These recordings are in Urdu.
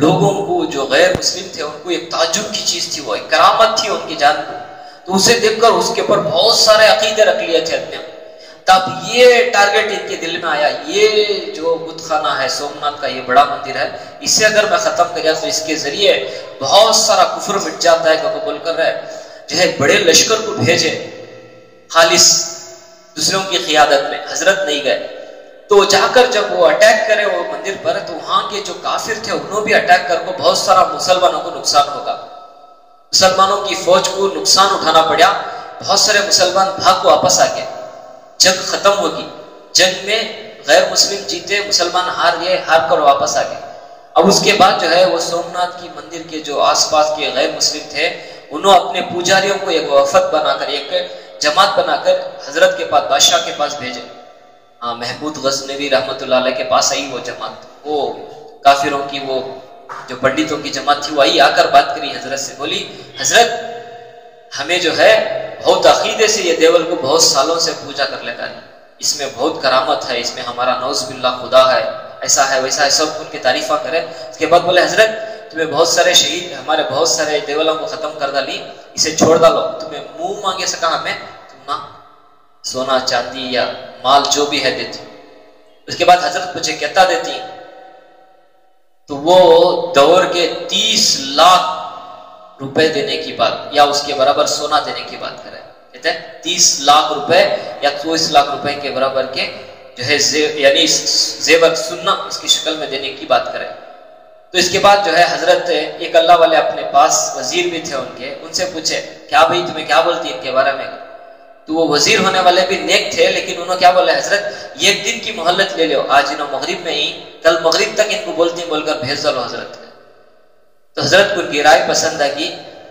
لوگوں کو جو غیر مسلم تھے ان کو ایک تعجب کی چیز تھی، وہ ایک کرامت تھی ان کی جان کو، تو اسے دیکھ کر اس کے اوپر بہت سارے عقیدے رکھ لیے تھے اپنے۔ تب یہ ٹارگٹ ان کے دل میں آیا، یہ جو بت خانہ ہے سومناتھ کا، یہ بڑا مندر ہے، اسے اگر میں ختم کر تو اس کے ذریعے بہت سارا کفر مٹ جاتا ہے، کہ بول کر رہے جو ہے بڑے لشکر کو بھیجے خالص دوسروں کی قیادت میں۔ حضرت نہیں گئے، تو جا کر جب وہ اٹیک کرے وہ مندر پر، تو وہاں کے جو کافر تھے انہوں بھی اٹیک کر کو بہت سارا مسلمانوں کو نقصان ہوگا، مسلمانوں کی فوج کو نقصان اٹھانا پڑا، بہت سارے مسلمان بھاگ کو واپس آ گئے، جنگ ختم ہوگی، جنگ میں غیر مسلم جیتے، مسلمان ہار گئے، ہار کر واپس آ گئے۔ اب اس کے بعد جو ہے وہ سومناتھ کی مندر کے جو آس پاس کے غیر مسلم تھے انہوں اپنے پوجاریوں کو ایک وفد بنا کر، ایک جماعت بنا کر حضرت کے پاس، بادشاہ کے پاس بھیجے۔ محمود غزنوی رحمۃ اللہ علیہ کے پاس آئی وہ جماعت، وہ کافروں کی وہ جو پنڈتوں کی جماعت تھی، وہ آئی، آ کر بات کری حضرت سے، بولی حضرت ہمیں جو ہے بہت عقیدے سے یہ دیول کو بہت سالوں سے پوجا کر لیتا ہے، اس میں بہت کرامت ہے، اس میں ہمارا نعوذ باللہ خدا ہے، ایسا ہے ویسا ہے، سب ان کی تعریفہ کرے۔ اس کے بعد بولے حضرت تمہیں بہت سارے شہید، ہمارے بہت سارے دیولوں کو ختم کر ڈالی، اسے چھوڑ ڈالو، تمہیں منہ مانگے سکا ہمیں تم نہ سونا چاندی یا مال جو بھی ہے دیتی۔ اس کے بعد حضرت مجھے کہتا دیتی، تو وہ دور کے 30 لاکھ روپے دینے کی بات یا اس کے برابر سونا دینے کی بات کرے، کہتے ہیں 30 لاکھ روپے یا 24 لاکھ روپے کے برابر کے جو ہے یعنی زیور سننا اس کی شکل میں دینے کی بات کرے۔ تو اس کے بعد جو ہے حضرت ایک اللہ والے اپنے پاس وزیر بھی تھے ان کے، ان سے پوچھے کیا بھائی تمہیں کیا بولتی ان کے بارے میں؟ تو وہ وزیر ہونے والے بھی نیک تھے، لیکن انہوں کیا بولے حضرت یہ ایک دن کی مہلت لے لو، آج انہوں مغرب میں ہی، کل مغرب تک ان کو بولتی بول کر بھیج ڈالو حضرت۔ تو حضرت کو ان کی رائے پسند آئی،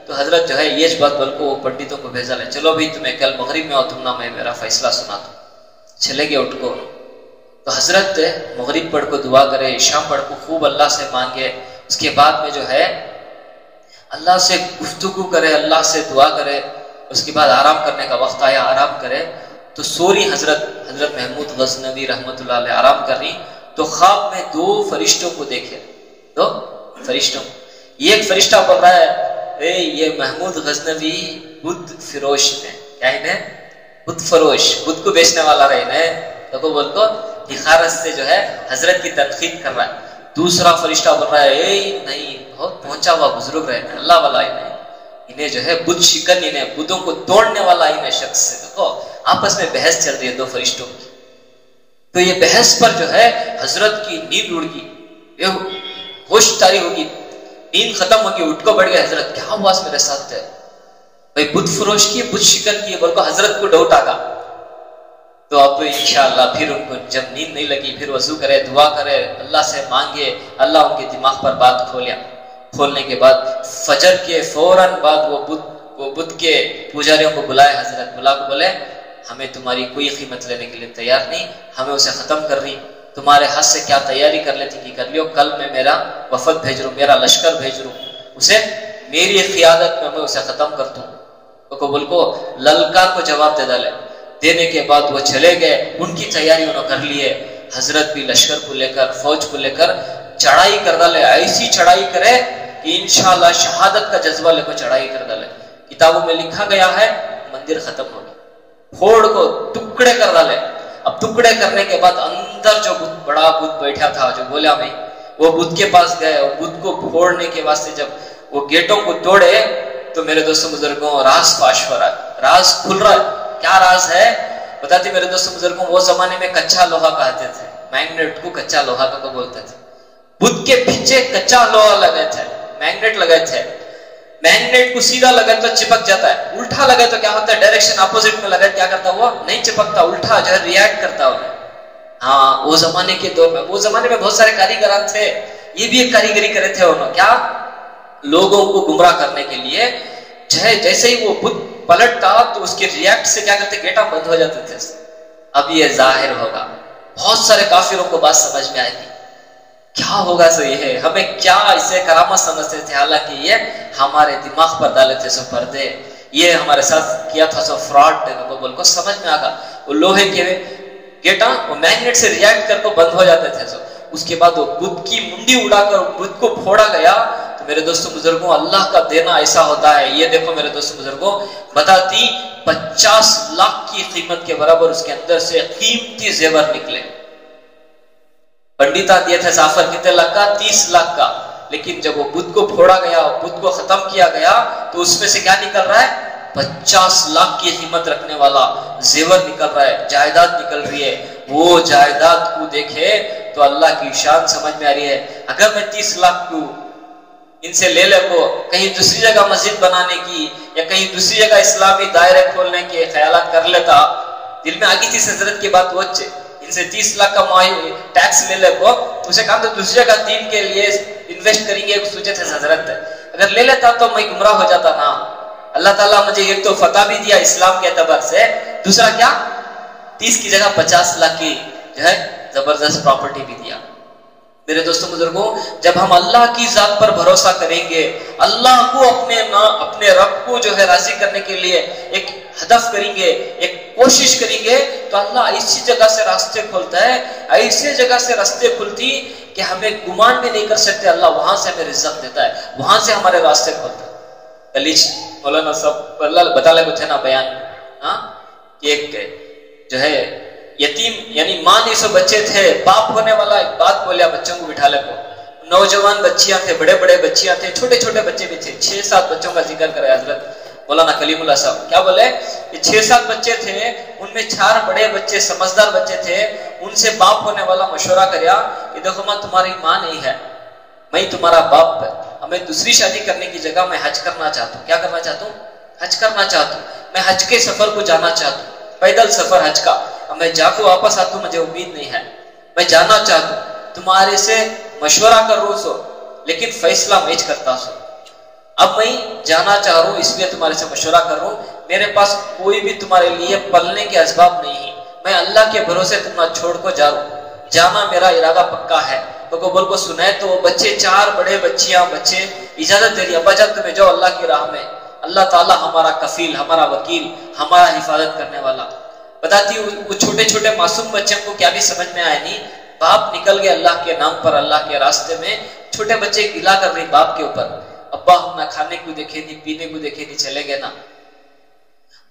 تو حضرت جو ہے یہ بات بول کو پنڈتوں کو بھیجا لے، چلو بھی تمہیں کل مغرب میں اور تم نہ میں میرا فیصلہ سنا دو۔ چلے گئے اٹھ کو، تو حضرت مغرب پڑھ کو دعا کرے، عشاء پڑھ کو خوب اللہ سے مانگے، اس کے بعد میں جو ہے اللہ سے گفتگو کرے، اللہ سے دعا کرے، اس کے بعد آرام کرنے کا وقت آیا، آرام کرے تو سوری حضرت محمود غزنوی رحمۃ اللہ علیہ آرام کر رہی، تو خواب میں 2 فرشتوں کو دیکھے، 2 فرشتوں، ایک فرشتہ بول رہا ہے یہ محمود غزنوی بدھ فروش ہے، کیا ہے بدھ فروش، بدھ کو بیچنے والا رہے تو بول کو حقارت سے جو ہے حضرت کی تنقید کر رہا ہے۔ دوسرا فرشتہ بول رہا ہے نہیں بہت پہنچا ہوا بزرگ رہے اللہ والا انہیں جو ہے بدھ شکن، انہیں بدھوں کو توڑنے والا انہیں شخص سے، دیکھو آپس میں بحث چل رہی ہے 2 فرشتوں کی۔ تو یہ بحث پر جو ہے حضرت کی نیند اڑ گئی، ہوش طاری ہوگی، نیند ختم ہوگی، اٹھ کو بڑھ گئے، حضرت کیا ہوا میرے ساتھ ہے بھائی، بدھ فروش کی بدھ شکن کی، بول کو حضرت کو ڈاؤٹ آگا۔ تو اب انشاءاللہ پھر ان کو جب نیند نہیں لگی پھر وضو کرے، دعا کرے، اللہ سے مانگے، اللہ ان کے دماغ پر بات کھولیا، کھولنے کے بعد فجر کے فوراً بعد وہ بدھ کے پجاریوں کو بلائے، حضرت بلا کو بولے ہمیں تمہاری کوئی قیمت لینے کے لیے تیار نہیں، ہمیں اسے ختم کر رہی، تمہارے ہاتھ سے کیا تیاری کر لیتی کہ کر لیو، کل میں میرا وفد بھیج رہا ہوں، میرا لشکر بھیج رہا ہوں، اسے میری قیادت میں اسے ختم کر دوں۔ تو بول کو للکار کو جواب دے ڈالے، دینے کے بعد وہ چلے گئے، ان کی تیاری انہوں کر لیے، حضرت بھی لشکر کو لے کر فوج کو لے کر چڑھائی کر ڈالے، ایسی چڑھائی کرے کہ انشاءاللہ شہادت کا جذبہ لے کر چڑھائی کر ڈالے۔ کتابوں میں لکھا گیا ہے مندر ختم ہو گیا، پھوڑ کو ٹکڑے کر ڈالے۔ اب ٹکڑے کرنے کے بعد اندر جو بڑا بدھ بیٹھا تھا جو بولا میں، وہ بدھ کے پاس گئے، اور بدھ کو پھوڑنے کے واسطے جب وہ گیٹوں کو توڑے تو میرے دوستوں بزرگوں راز فاش ہو رہا ہے، راز کھل رہا ہے۔ کیا راز ہے بتاتی میرے دوستوں بزرگوں، وہ زمانے میں کچا لوہا کہتے تھے، میگنیٹ کو کچا لوہا کا بولتے تھے، بدھ کے پیچھے کچا لوہا لگے تھے، میگنیٹ لگے تھے، میگنیٹ کو سیدھا لگے تو چپک جاتا ہے، الٹا لگے تو کیا ہوتا ہے، ڈائریکشن اپوزٹ میں لگے کیا کرتا وہ نہیں چپکتا، الٹا جو ہے ریئیکٹ کرتا وہ۔ ہاں وہ زمانے کے دور میں، وہ زمانے میں بہت سارے کاریگران تھے، یہ بھی ایک کاریگری کرے تھے انہوں، کیا لوگوں کو گمراہ کرنے کے لیے، جیسے ہی وہ بدھ پلٹتا تو اس کے ریئیکٹ سے کیا کرتے گیٹا بند ہو جاتے تھے۔ اب یہ ظاہر ہوگا، بہت سارے کافروں کو بات سمجھ میں آئے گی، کیا ہوگا سو یہ ہے، ہمیں کیا اسے کرامت سمجھتے تھے، حالانکہ یہ ہمارے دماغ پر ڈالے تھے سو پردے، یہ ہمارے ساتھ کیا تھا سو فراڈ، بول کو سمجھ میں آگا، وہ لوہے کے گیٹا وہ میگنیٹ سے ریئیکٹ کر کو بند ہو جاتے تھے، سو اس کے بعد وہ بدھ کی منڈی اڑا کر بدھ کو پھوڑا گیا. تو میرے دوستوں بزرگوں اللہ کا دینا ایسا ہوتا ہے. یہ دیکھو میرے دوستوں بزرگوں بتاتی 50 لاکھ کی قیمت کے برابر اس کے اندر سے قیمتی زیور نکلے. پنڈتا دیے تھے زعفر کتنے لاکھ کا؟ 30 لاکھ کا. لیکن جب وہ بدھ کو پھوڑا گیا بدھ کو ختم کیا گیا تو اس میں سے کیا نکل رہا ہے؟ 50 لاکھ کی قیمت رکھنے والا زیور نکل رہا ہے, جائیداد نکل رہی ہے. وہ جائیداد کو دیکھے تو اللہ کی شان سمجھ میں آ رہی ہے. اگر میں 30 لاکھ کو ان سے لے لے کو کہیں دوسری جگہ مسجد بنانے کی یا کہیں دوسری جگہ اسلامی دائرے کھولنے کے خیالات کر لیتا, دل میں آگی تھی حضرت کی بات وچے ان سے 30 لاکھ کا ٹیکس لے لے کو اسے کہا تو دوسری جگہ دین کے لیے انویسٹ کریں گے سوچے تھے حضرت. اگر لے لیتا تو میں گمراہ ہو جاتا نا. اللہ تعالیٰ مجھے ایک تو فتح بھی دیا اسلام کے اعتبار سے, دوسرا کیا 30 کی جگہ 50 لاکھ کی جو ہے زبردست پراپرٹی بھی دیا. میرے دوستوں بزرگوں جب ہم اللہ کی ذات پر بھروسہ کریں گے, اللہ کو اپنے رب کو جو ہے راضی کرنے کے لیے ایک ہدف کریں گے, ایک کوشش کریں گے, تو اللہ ایسی جگہ سے راستے کھولتا ہے, ایسی جگہ سے راستے کھلتی کہ ہمیں گمان بھی نہیں کر سکتے. اللہ وہاں سے ہمیں رزق دیتا ہے, وہاں سے ہمارے راستے کھولتا ہے. کلیچ مولانا صاحب اللہ بتا لے تھے نا بیان, ہاں ایک جو ہے یتیم یعنی ماں نہیں سو بچے تھے, باپ ہونے والا ایک بات بولیا بچوں کو بٹھا لے کو, نوجوان بچیاں تھے, بڑے بڑے بچیاں تھے, چھوٹے چھوٹے بچے بھی تھے. 6-7 بچوں کا ذکر کرے حضرت مولانا کلیم اللہ صاحب. کیا بولے کہ 6-7 بچے تھے, ان میں 4 بڑے بچے سمجھدار بچے تھے. ان سے باپ ہونے والا مشورہ کریا کہ دیکھو ماں تمہاری ماں نہیں ہے, میں تمہارا باپ ہے, ہمیں دوسری شادی کرنے کی جگہ میں حج کرنا چاہتا ہوں. کیا کرنا چاہتا ہوں؟ حج کرنا چاہتا ہوں. میں حج کے سفر کو جانا چاہتا ہوں, پیدل سفر حج کا. میں جا کے واپس آتا ہوں, مجھے امید نہیں ہے, میں جانا چاہتا ہوں. تمہارے سے مشورہ کر رہا سو لیکن فیصلہ میچ کرتا سو. اب میں جانا چاہ رہا ہوں اس لیے تمہارے سے مشورہ کر رہا ہوں. میرے پاس کوئی بھی تمہارے لیے پلنے کے اسباب نہیں, میں اللہ کے بھروسے تمہیں چھوڑ کو جا رہا ہوں. جانا میرا ارادہ پکا ہے. تو قبول کو سنائے تو وہ بچے 4 بڑے بچیاں بچے اجازت دے دیا, ابا جان تمہیں جاؤ اللہ کی راہ میں, اللہ تعالیٰ ہمارا کفیل, ہمارا وکیل, ہمارا حفاظت کرنے والا. بتاتی وہ چھوٹے چھوٹے معصوم بچوں کو کیا بھی سمجھ میں آئے نہیں, باپ نکل گئے اللہ کے نام پر اللہ کے راستے میں. چھوٹے بچے گلا کر رہے باپ کے اوپر, ابا ہم نہ کھانے کو دیکھے نہیں, پینے کو دیکھے نہیں, چلے گئے نا.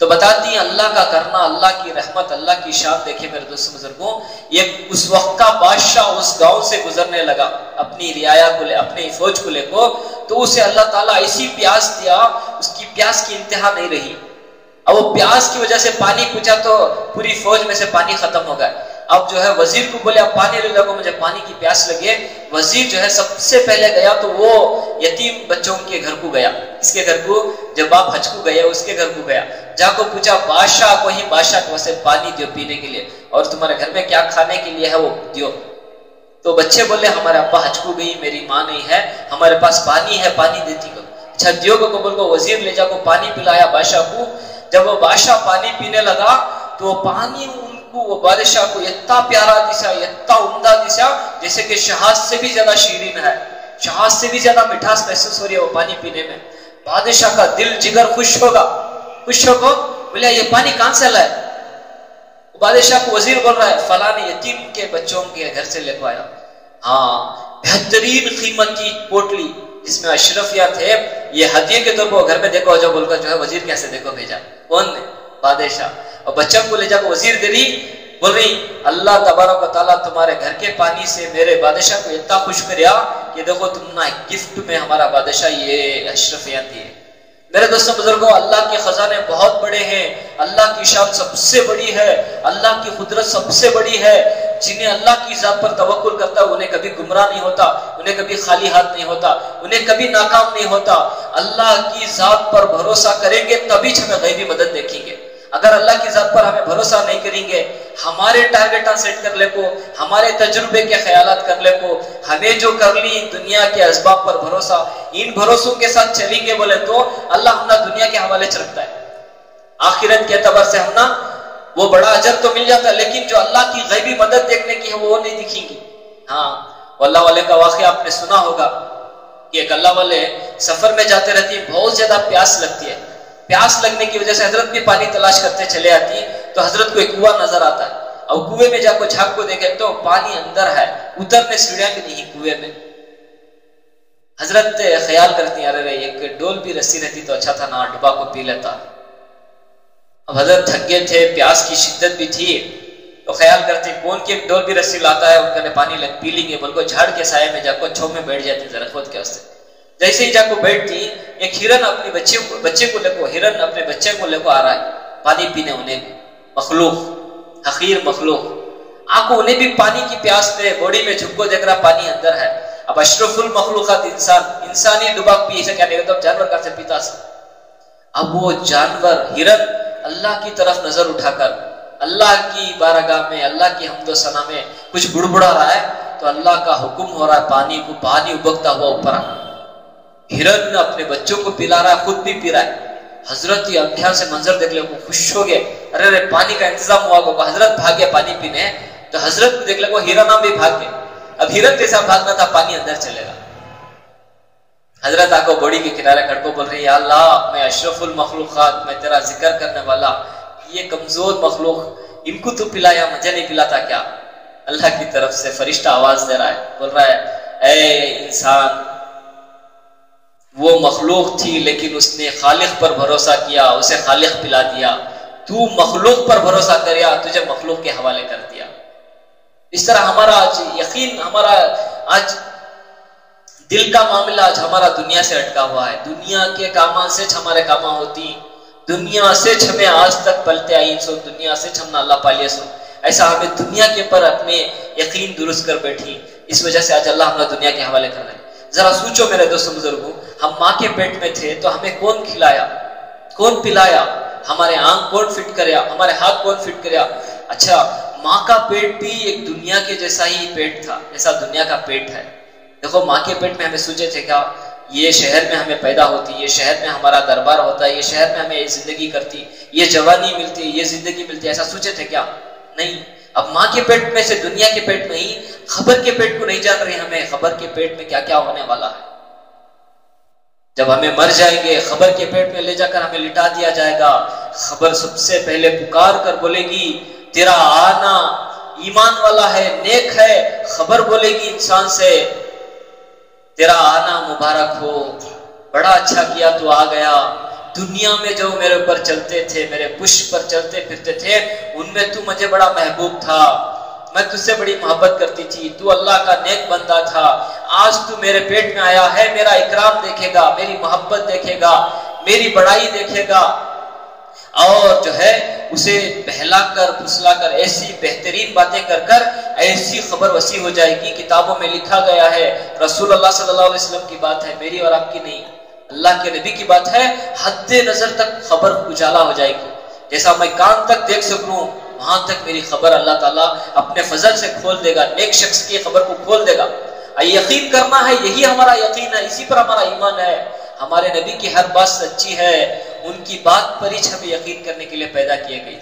تو بتاتی ہیں اللہ کا کرنا, اللہ کی رحمت, اللہ کی شان. دیکھیں میرے دوستوں بزرگوں, یہ اس وقت کا بادشاہ اس گاؤں سے گزرنے لگا اپنی رعایا کو لے, اپنی فوج کو لے کو, تو اسے اللہ تعالیٰ ایسی پیاس دیا, اس کی پیاس کی انتہا نہیں رہی. اب وہ پیاس کی وجہ سے پانی پوچھا تو پوری فوج میں سے پانی ختم ہو گیا. اب جو ہے وزیر کو بولے آپ پانی لے لو, مجھے پانی کی پیاس لگے. وزیر جو ہے سب سے پہلے گیا تو وہ یتیم بچوں کے گھر کو گیا. اس کے گھر کو جب آپ حج کو گئے اس کے گھر کو گیا, جا کو پوچھا بادشاہ کو ہی, بادشاہ کو سے پانی دیو پینے کے لیے, اور تمہارے گھر میں کیا کھانے کے لیے ہے وہ دیو. تو بچے بولے ہمارے ابا حج کو گئی, میری ماں نہیں ہے, ہمارے پاس پانی ہے, پانی دیتی کو. اچھا دیو کو قبول کو وزیر لے جا کو پانی پلایا بادشاہ کو. جب وہ بادشاہ پانی پینے لگا تو وہ پانی ان کو, وہ بادشاہ کو اتنا پیارا دسا, اتنا عمدہ دسا جیسے کہ شہاد سے بھی زیادہ شیرین ہے, شہاد سے بھی زیادہ مٹھاس محسوس ہو رہی ہے وہ پانی پینے میں. بادشاہ کا دل جگر خوش ہوگا, خوش ہوگا. بولے یہ پانی کہاں سے لائے؟ بادشاہ کو وزیر بول رہا ہے فلاں یتیم کے بچوں کے گھر سے لے کو آیا. ہاں بہترین قیمت کی پوٹلی جس میں اشرفیہ تھے, یہ ہدیے کے طور پر گھر میں دیکھو جو بول کر جو ہے وزیر کیسے دیکھو بھیجا. کون نے؟ بادشاہ. اور بچوں کو لے جا کو وزیر دے رہی, بول رہی اللہ تبارک و تعالیٰ تمہارے گھر کے پانی سے میرے بادشاہ کو اتنا خوش کریا کہ دیکھو تم نے گفٹ میں ہمارا بادشاہ یہ اشرفیاں دیے. میرے دوستوں بزرگوں اللہ کے خزانے بہت بڑے ہیں, اللہ کی شان سب سے بڑی ہے, اللہ کی قدرت سب سے بڑی ہے. جنہیں اللہ کی ذات پر توکل کرتا ہے انہیں کبھی گمراہ نہیں ہوتا, انہیں کبھی خالی ہاتھ نہیں ہوتا, انہیں کبھی ناکام نہیں ہوتا. اللہ کی ذات پر بھروسہ کریں گے تبھی ہمیں غیبی مدد دیکھیں گے. اگر اللہ کی ذات پر ہمیں بھروسہ نہیں کریں گے, ہمارے ٹارگیٹ سیٹ کر لے کو, ہمارے تجربے کے خیالات کر لے کو, ہمیں جو کر لی دنیا کے اسباب پر بھروسہ, ان بھروسوں کے ساتھ چلیں گے بولے تو اللہ ہم دنیا کے حوالے چ رکھتا ہے. آخرت کے اعتبار سے ہم نا وہ بڑا اجر تو مل جاتا ہے, لیکن جو اللہ کی غیبی مدد دیکھنے کی ہے وہ نہیں دکھیں گی. ہاں اللہ والے کا واقعہ آپ نے سنا ہوگا کہ ایک اللہ والے سفر میں جاتے رہتی, بہت زیادہ پیاس لگتی ہے. پیاس لگنے کی وجہ سے حضرت بھی پانی تلاش کرتے چلے آتی, تو حضرت کو ایک کنواں نظر آتا ہے. اور کنویں میں جا کو جھانک کو دیکھے تو پانی اندر ہے، اترنے سیڑھیاں بھی نہیں کنویں میں. حضرت خیال کرتی ہیں ارے ایک ڈول بھی رسی رہتی تو اچھا تھا نا، ڈبا کو پی لیتا. اب حضرت تھک گئے تھے، پیاس کی شدت بھی تھی، تو خیال کرتے کون کی ڈول بھی رسی لاتا ہے، ان کا پانی پی لیں گے، بلکہ جھاڑ کے سائے میں جا کو چھو میں بیٹھ جاتی درخت کے واسطے. جیسے ہی جا کو بیٹھتی، ایک ہرن اپنے بچے کو لے کو ہرن اپنے بچے کو لے کو آ رہا ہے پانی پینے. انہیں مخلوق، حقیر مخلوق، آنکھوں انہیں بھی پانی کی پیاس پہ بوڑی میں جھک کو دیکھ رہا پانی اندر ہے. اب اشرف المخلوقات انسانی ڈبا پی سے کیا نہیں تو جانور کا سے پیتا سا. اب وہ جانور ہرن اللہ کی طرف نظر اٹھا کر اللہ کی بارگاہ میں، اللہ کی حمد و ثنا میں کچھ بڑبڑا رہا ہے، تو اللہ کا حکم ہو رہا ہے پانی ابکتا ہوا اوپر آ. ہرن اپنے بچوں کو پلا رہا ہے، خود بھی پی رہا ہے. حضرت یہ آنکھوں سے منظر دیکھ لے وہ خوش ہو گئے، ارے پانی کا انتظام ہوا ہوگا. حضرت بھاگے پانی پینے، تو حضرت کو دیکھ لے وہ ہرن بھی بھاگ گئے. اب ہرن کے ساتھ بھاگنا تھا، پانی اندر چلے گا. حضرت آ کو بوڑی کے کنارے کھڑ کو بول رہی یا اللہ میں اشرف المخلوقات، میں تیرا ذکر کرنے والا یہ کمزور مخلوق، ان کو تو پلایا مجھے نہیں پلاتا کیا؟ اللہ کی طرف سے فرشتہ آواز دے رہا ہے، بول رہا ہے اے انسان، وہ مخلوق تھی لیکن اس نے خالق پر بھروسہ کیا، اسے خالق پلا دیا. تو مخلوق پر بھروسہ کریا، تجھے مخلوق کے حوالے کر دیا. اس طرح ہمارا آج یقین، ہمارا آج دل کا معاملہ آج ہمارا دنیا سے اٹکا ہوا ہے. دنیا کے کاماں سے ہمارے کاماں ہوتی، دنیا سے ہمیں آج تک پلتے آئی سو، دنیا سے ہم اللہ پالیے سو. ایسا ہمیں دنیا کے پر اپنے یقین درست کر بیٹھی، اس وجہ سے آج اللہ ہمیں دنیا کے حوالے کر رہے ہیں. ذرا سوچو میرے دوستوں بزرگوں، ہم ماں کے پیٹ میں تھے تو ہمیں کون کھلایا، کون پلایا، ہمارے آنکھ کون فٹ کریا، ہمارے ہاتھ کون فٹ کریا؟ اچھا ماں کا پیٹ بھی ایک دنیا کے جیسا ہی پیٹ تھا، جیسا دنیا کا پیٹ ہے. دیکھو ماں کے پیٹ میں ہمیں سوچے تھے کیا یہ شہر میں ہمیں پیدا ہوتی، یہ شہر میں ہمارا دربار ہوتا ہے، یہ شہر میں ہمیں زندگی کرتی، یہ جوانی ملتی، یہ زندگی ملتی، ایسا سوچے تھے کیا؟ نہیں. اب ماں کے پیٹ میں سے دنیا کے پیٹ میں ہی خبر کے پیٹ کو نہیں جان رہے، ہمیں خبر کے پیٹ میں کیا کیا ہونے والا ہے. جب ہمیں مر جائیں گے خبر کے پیٹ میں لے جا کر ہمیں لٹا دیا جائے گا. خبر سب سے پہلے پکار کر بولے گی تیرا آنا ایمان والا ہے، نیک ہے. خبر بولے گی انسان سے تیرا آنا مبارک ہو، بڑا اچھا کیا تو آ گیا. دنیا میں جو میرے اوپر چلتے تھے، میرے پشت پر چلتے پھرتے تھے، ان میں تو مجھے بڑا محبوب تھا، میں تجھ سے بڑی محبت کرتی تھی، تو اللہ کا نیک بندہ تھا. آج تو میرے پیٹ میں آیا ہے، میرا اکرام دیکھے گا، میری محبت دیکھے گا، میری بڑائی دیکھے گا، اور جو ہے اسے بہلا کر پھسلا کر ایسی بہترین باتیں کر کر ایسی خبر وسیع ہو جائے گی. کتابوں میں لکھا گیا ہے، رسول اللہ صلی اللہ علیہ وسلم کی بات ہے، میری اور آپ کی نہیں، اللہ کے نبی کی بات ہے. حد نظر تک خبر اجالا ہو جائے گی. جیسا میں کان تک دیکھ سکوں وہاں تک میری خبر اللہ تعالیٰ اپنے فضل سے کھول دے گا، نیک شخص کی خبر کو کھول دے گا. یقین کرنا ہے، یہی ہمارا یقین ہے، اسی پر ہمارا ایمان ہے. ہمارے نبی کی ہر بات سچی ہے، ان کی بات پر ہی ہمیں یقین کرنے کے لیے پیدا کیے گئے.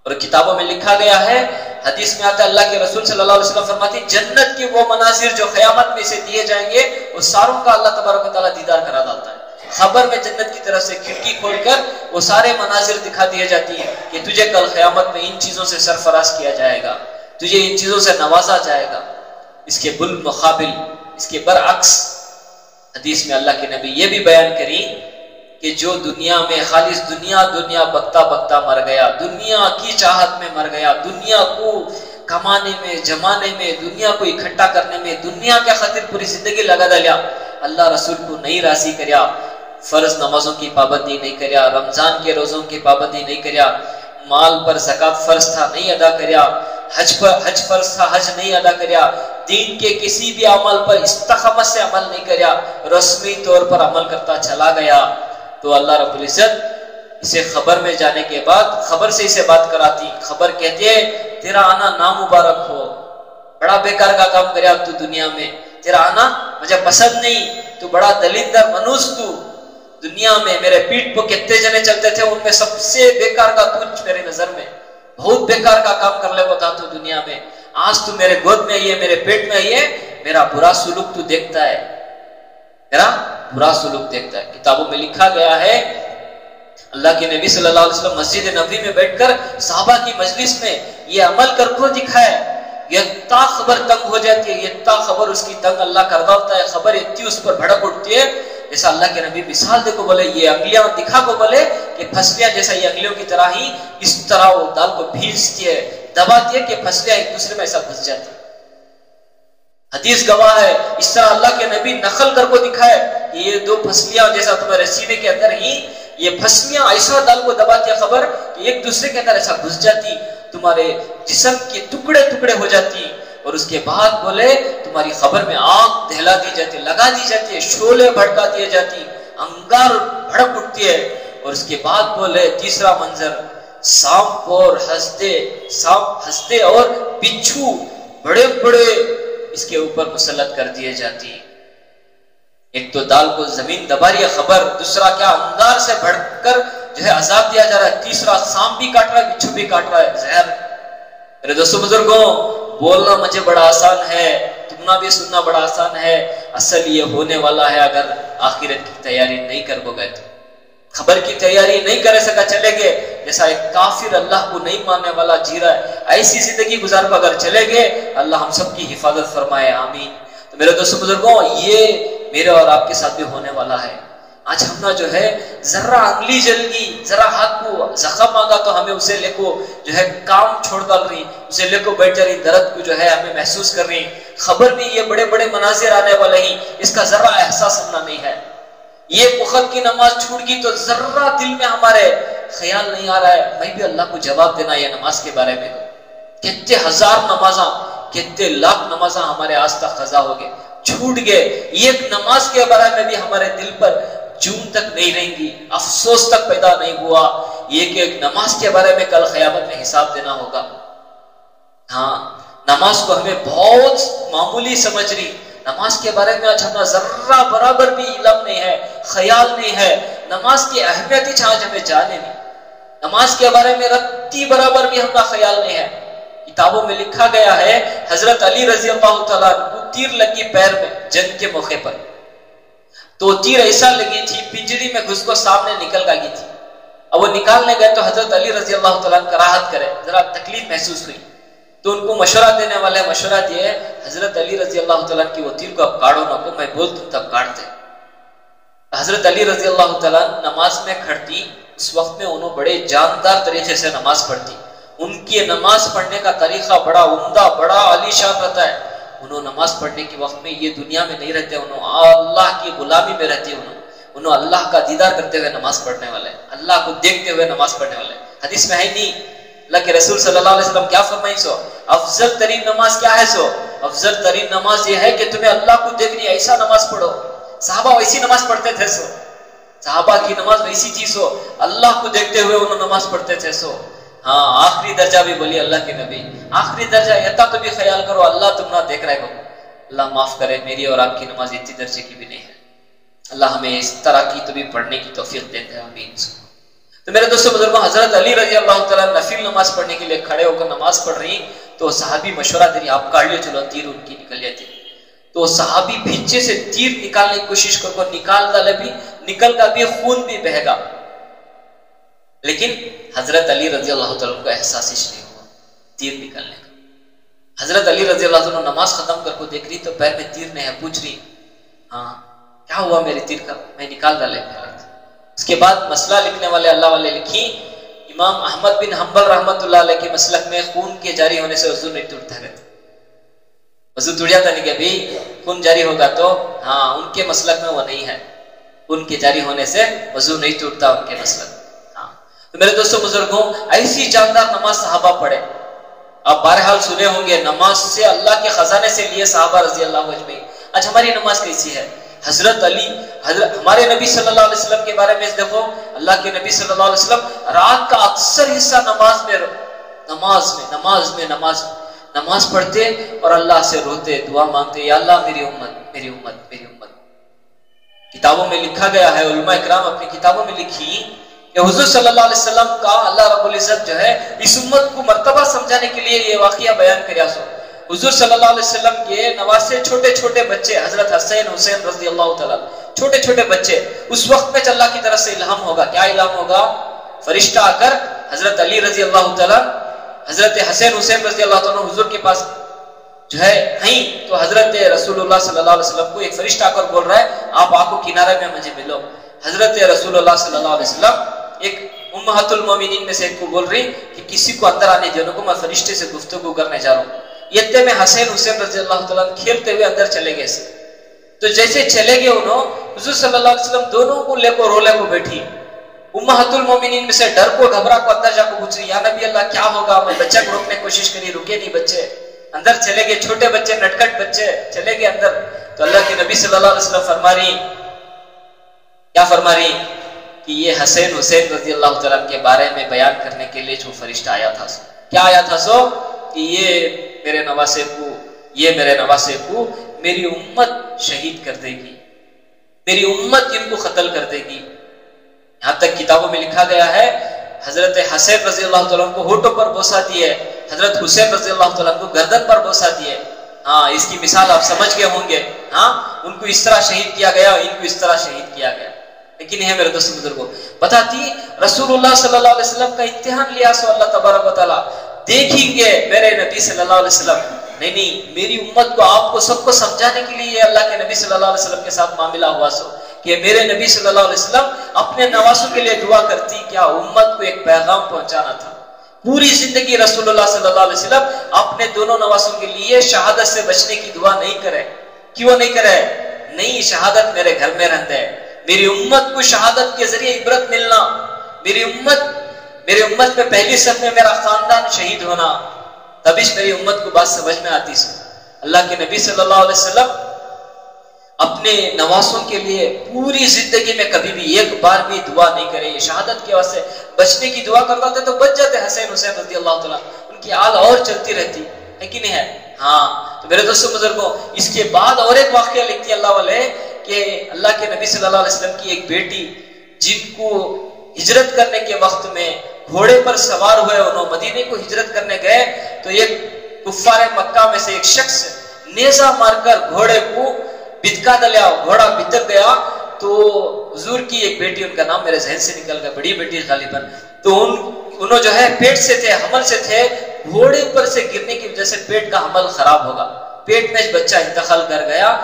اور کتابوں میں لکھا گیا ہے، حدیث میں آتا ہے اللہ کے رسول صلی اللہ علیہ وسلم فرماتے ہیں جنت کے وہ مناظر جو قیامت میں سے دیے جائیں گے وہ ساروں کا اللہ تبارک و تعالیٰ دیدار کرا ڈالتا ہے. خبر میں جنت کی طرف سے کھڑکی کھول کر وہ سارے مناظر دکھا دیے جاتی ہیں کہ تجھے کل قیامت میں ان چیزوں سے سرفراز کیا جائے گا، تجھے ان چیزوں سے نوازا جائے گا. اس کے بالمقابل، اس کے برعکس حدیث میں اللہ کے نبی یہ بھی بیان کری کہ جو دنیا میں خالص دنیا بکتا بکتا مر گیا، دنیا کی چاہت میں مر گیا، دنیا کو کمانے میں، جمانے میں، دنیا کو اکٹھا کرنے میں، دنیا کے خاطر پوری زندگی لگا دلیا، اللہ رسول کو نہیں راضی کریا، فرض نمازوں کی پابندی نہیں کریا، رمضان کے روزوں کی پابندی نہیں کریا، مال پر زکات فرض تھا نہیں ادا کریا، حج فرض تھا حج نہیں ادا کریا، دین کے کسی بھی عمل پر استقامت سے عمل نہیں کریا، رسمی طور پر عمل کرتا چلا گیا، تو اللہ رب العزت اسے خبر میں جانے کے بعد خبر سے اسے بات کراتی. خبر کہتی ہے تیرا آنا نامبارک ہو، بڑا بیکار کا کام کریا تو دنیا میں، تیرا آنا مجھے پسند نہیں، تو بڑا دلیندر منوس، تو دنیا میں میرے پیٹ پہ کتنے جنے چلتے تھے ان میں سب سے بیکار کا تو میرے نظر میں، بہت بیکار کا کام کر لے وہ تھا تو دنیا میں. آج تو میرے گود میں آئیے، میرے پیٹ میں آئیے، میرا برا سلوک تو دیکھتا ہے، میرا برا سلوک دیکھتا ہے. کتابوں میں لکھا گیا ہے اللہ کے نبی صلی اللہ علیہ وسلم مسجد نبوی میں بیٹھ کر صحابہ کی مجلس میں یہ عمل کر کو دکھایا. یہ تا خبر تنگ ہو جاتی ہے، یہ تا خبر اس کی تنگ اللہ کردہ ہوتا ہے، خبر اتنی اس پر بھڑک اٹھتی ہے. جیسا اللہ کے نبی مثال دے کو بولے، یہ انگلیاں دکھا کو بولے کہ پھسلیاں جیسا یہ انگلیوں کی طرح ہی اس طرح وہ دال کو بھیجتی ہے، دباتی ہے کہ پھسلیاں ایک دوسرے میں ایسا گھس جاتی ہے. حدیث گواہ ہے، اس طرح اللہ کے نبی نقل کر کو دکھائے کہ یہ دو پھسلیاں جیسا تمہارے سینے کے اندر ہی یہ پھسلیاں ایسا دال کو دباتی ہے خبر کہ ایک دوسرے کے اندر ایسا گھس جاتی، تمہارے جسم کے ٹکڑے ٹکڑے ہو جاتی. اور اس کے بعد بولے تمہاری خبر میں آگ دہلا دی جاتی، لگا دی جاتی ہے، شعلے بھڑکا دیے جاتی، انگار بھڑک اٹھتی ہے. اور اس کے بعد بولے تیسرا منظر، سانپ ہنستے اور بچھو بڑے بڑے اس کے اوپر مسلط کر دیے جاتی. ایک تو دال کو زمین دبا رہی ہے خبر، دوسرا کیا انگار سے بھڑک کر جو ہے عذاب دیا جا رہا ہے، تیسرا سانپ بھی کاٹ رہا ہے، بچھو بھی کاٹ رہا ہے، زہر. میرے دوستوں بزرگوں، بولنا مجھے بڑا آسان ہے، تمنا بھی سننا بڑا آسان ہے، اصل یہ ہونے والا ہے اگر آخرت کی تیاری نہیں کر کو گئے تو. خبر کی تیاری نہیں کرے سکا چلے گئے، جیسا ایک کافر اللہ کو نہیں ماننے والا جی رہا ہے، ایسی زندگی گزار کو اگر چلے گئے، اللہ ہم سب کی حفاظت فرمائے، آمین. تو میرے دوستوں بزرگوں، یہ میرے اور آپ کے ساتھ بھی ہونے والا ہے. آج ہم نا جو ہے ذرا انگلی جل گئی، ذرا ہاتھ کو زخم آگا تو ہمیں اسے لے کو جو ہے کام چھوڑ ڈال رہی، اسے لے کو بیٹھ جا رہی، درد کو جو ہے ہمیں محسوس کر رہی. خبر بھی یہ بڑے بڑے مناظر آنے والے ہی، اس کا ذرا احساس ہمنا نہیں ہے. یہ وقت کی نماز چھوٹ گئی تو ذرا دل میں ہمارے خیال نہیں آ رہا ہے میں بھی اللہ کو جواب دینا یہ نماز کے بارے میں. کتنے ہزار نمازاں، کتنے لاکھ نمازاں ہمارے آج تک قضا ہو گئے، چھوٹ گئے. ایک نماز کے بارے میں بھی ہمارے دل پر جون تک نہیں رہیں گی، افسوس تک پیدا نہیں ہوا. یہ کہ ایک نماز کے بارے میں کل قیامت میں حساب دینا ہوگا. ہاں، نماز کو ہمیں بہت معمولی سمجھ رہی، نماز کے بارے میں آج ہمیں ذرہ برابر بھی علم نہیں ہے، خیال نہیں ہے. نماز کی اہمیت ہی آج ہمیں جانے نہیں، نماز کے بارے میں رتی برابر بھی ہمارا خیال نہیں ہے. کتابوں میں لکھا گیا ہے حضرت علی رضی اللہ تعالیٰ کو تیر لگی پیر میں جنگ کے موقع پر، تو تیر ایسا لگی تھی پنجری میں گھس کو سامنے نکل گئی تھی. اب وہ نکالنے گئے تو حضرت علی رضی اللہ تعالیٰ کراہت کرے، ذرا تکلیف محسوس ہوئی، تو ان کو مشورہ دینے والے مشورہ دیے حضرت علی رضی اللہ تعالیٰ کی وہ تیر کو اب کاڑو نہ کو، میں بول دوں تب کاٹ دے. حضرت علی رضی اللہ تعالیٰ نماز میں کھڑتی، اس وقت میں انہوں بڑے جاندار طریقے سے نماز پڑھتی. ان کی نماز پڑھنے کا طریقہ بڑا عمدہ، بڑا عالی شان رہتا ہے. انہوں نماز پڑھنے کے وقت میں یہ دنیا میں نہیں رہتے، انہوں اللہ کی غلامی میں رہتے، انہوں اللہ کا دیدار کرتے ہوئے نماز پڑھنے والے، اللہ کو دیکھتے ہوئے نماز پڑھنے والے. حدیث میں ہے نہیں، اللہ کے رسول صلی اللہ علیہ وسلم کیا فرمائی سو افضل ترین نماز کیا ہے؟ سو افضل ترین نماز یہ ہے کہ تمہیں اللہ کو دیکھنی، ایسا نماز پڑھو. صحابہ ویسی نماز پڑھتے تھے. سو صحابہ کی نماز ویسی تھی، سو اللہ کو دیکھتے ہوئے انہوں نماز پڑھتے تھے. سو ہاں، آخری درجہ بھی بولی اللہ کے نبی، آخری درجہ اتنا تو بھی خیال کرو اللہ تم نہ دیکھ رہے ہو. اللہ معاف کرے، میری اور آپ کی نماز اتنی درجے کی بھی نہیں ہے. اللہ ہمیں اس طرح کی تو بھی پڑھنے کی توفیق دیتے ہیں، آمین. تو میرے دوستوں بزرگوں، حضرت علی رضی اللہ تعالیٰ نفل نماز پڑھنے کے لیے کھڑے ہو کر نماز پڑھ رہی، تو صحابی مشورہ دے رہی آپ کاٹ لو، چلو تیر ان کی نکل جاتی. تو صحابی پیچھے سے تیر نکالنے کی کوشش کر کو نکال ڈالے، بھی نکل کا بھی خون بھی بہے گا، لیکن حضرت علی رضی اللہ تعالیٰ کو احساس نہیں ہوا تیر نکالنے کا. حضرت علی رضی اللہ عنہ نماز ختم کر کو دیکھ رہی تو پیر میں تیر نہیں ہے، پوچھ رہی ہاں کیا ہوا میرے تیر کا، میں نکال ڈالے. اس کے بعد مسئلہ لکھنے والے اللہ والے لکھی، امام احمد بن حنبل رحمت اللہ علیہ کے مسلک میں خون کے جاری ہونے سے وضو نہیں ٹوٹتا ہے. وضو ٹوٹ جاتا نہیں کہ بھی خون جاری ہوگا تو ہاں، ان کے مسلک میں وہ نہیں ہے، خون کے جاری ہونے سے وضو نہیں ٹوٹتا ان کے مسلک. ہاں، تو میرے دوستوں بزرگوں، ایسی جاندار نماز صحابہ پڑھے. آپ بہرحال سنے ہوں گے نماز سے اللہ کے خزانے سے لیے صحابہ رضی اللہ اجمعین. آج ہماری نماز کیسی ہے؟ حضرت علی، ہمارے نبی صلی اللہ علیہ وسلم کے بارے میں دیکھو، اللہ کے نبی صلی اللہ علیہ وسلم رات کا اکثر حصہ نماز پڑھتے اور اللہ سے روتے، دعا مانگتے، یا اللہ میری امت میری امت میری امت. کتابوں میں لکھا گیا ہے، علماء اکرام اپنی کتابوں میں لکھی کہ حضور صلی اللہ علیہ وسلم کا اللہ رب العزت جو ہے اس امت کو مرتبہ سمجھانے کے لیے یہ واقعہ بیان کریا. سو حضور صلی اللہ علیہ وسلم کے نواسے چھوٹے چھوٹے بچے حضرت حسین رضی اللہ تعالیٰ، چھوٹے چھوٹے بچے، اس وقت میں اللہ کی طرف سے الہام ہوگا. کیا الہام ہوگا؟ فرشتہ آ کر حضرت علی رضی اللہ تعالیٰ حضرت حسین حسین رضی اللہ تعالیٰ حضور کے پاس جو ہے تو حضرت رسول اللہ صلی اللہ علیہ وسلم کو ایک فرشتہ آ کر بول رہا ہے آپ آ کو کنارے میں مجھے ملو. حضرت رسول اللہ صلی اللہ علیہ وسلم ایک امہات المومنین میں سے ایک کو بول رہی کہ کسی کو اندر آنے دینے کو، میں فرشتے سے گفتگو کرنے جا رہا ہوں. یہ میں حسین حسین رضی اللہ تعالیٰ کھیلتے ہوئے اندر چلے گئے. تو جیسے چلے گئے انہوں حضور صلی اللہ علیہ وسلم دونوں کو لے کو رولے کو بیٹھی. امہات المومنین میں سے ڈر کو گھبرا کو اندر جا کو پوچھ رہی یا نبی اللہ کیا ہوگا. میں بچہ کو روکنے کی کوشش کری، رکے نہیں بچے، اندر چلے گئے، چھوٹے بچے نٹکٹ بچے چلے گئے اندر. تو اللہ کے نبی صلی اللہ علیہ وسلم فرما رہی کیا فرما رہی کہ یہ حسین حسین رضی اللہ تعالیٰ کے بارے میں بیان کرنے کے لیے جو فرشتہ آیا تھا کیا آیا تھا کہ یہ میرے نواسے کو میری امت شہید کر دے گی، میری امت ان کو قتل کر دے گی. یہاں تک کتابوں میں لکھا گیا ہے حضرت حسین رضی اللہ تعالیٰ کو ہونٹوں پر بوسا دیے، حضرت حسین رضی اللہ تعالیٰ کو گردن پر بوسا دیے. ہاں اس کی مثال آپ سمجھ گئے ہوں گے. ہاں ان کو اس طرح شہید کیا گیا، ان کو اس طرح شہید کیا گیا. لیکن یہ میرے دوستوں بزرگوں پتا تھی رسول اللہ صلی اللہ علیہ وسلم کا امتحان لیا سو اللہ تبارک و تعالیٰ دیکھیں گے میرے نبی صلی اللہ علیہ وسلم نہیں میری امت کو آپ کو سب کو سمجھانے کے لیے اللہ کے نبی صلی اللہ علیہ وسلم کے ساتھ معاملہ ہوا سو کہ میرے نبی صلی اللہ علیہ وسلم اپنے نواسوں کے لیے دعا کرتی کیا امت کو ایک پیغام پہنچانا تھا. پوری زندگی رسول اللہ صلی اللہ علیہ وسلم اپنے دونوں نواسوں کے لیے شہادت سے بچنے کی دعا نہیں کرے. کیوں نہیں کرے؟ نہیں شہادت میرے گھر میں رہتا ہے، میری امت کو شہادت کے ذریعے عبرت ملنا، میری امت میں پہلی صف میں میرا خاندان شہید ہونا، تبھی میری امت کو بات سمجھ میں آتی سی. اللہ کے نبی صلی اللہ علیہ وسلم اپنے نواسوں کے لیے پوری زندگی میں کبھی بھی ایک بار بھی دعا نہیں کرے. یہ شہادت کے واسطے بچنے کی دعا کرتا تھے تو بچ جاتے حسین حسین رضی اللہ تعالیٰ، ان کی آل اور چلتی رہتی ہے کہ نہیں ہے. ہاں تو میرے دوستوں بزرگوں اس کے بعد اور ایک واقعہ لکھتی اللہ والے کہ اللہ کے نبی صلی اللہ علیہ وسلم کی ایک بیٹی جن کو ہجرت کرنے کے وقت میں گھوڑے پر سوار ہوئے انہوں مدینے کو ہجرت کرنے گئے تو ایک کفار مکہ میں سے ایک شخص نیزہ مار کر گھوڑے کو بتکا دلیا، گھوڑا بتک گیا. تو حضور کی ایک بیٹی، ان کا نام میرے ذہن سے نکل گیا، بڑی بیٹی غالباً، تو انہوں جو ہے پیٹ سے تھے، حمل سے تھے، گھوڑے پر سے گرنے کی وجہ سے پیٹ کا حمل خراب ہوگا، پیٹ میں بچہ انتقال کر گیا.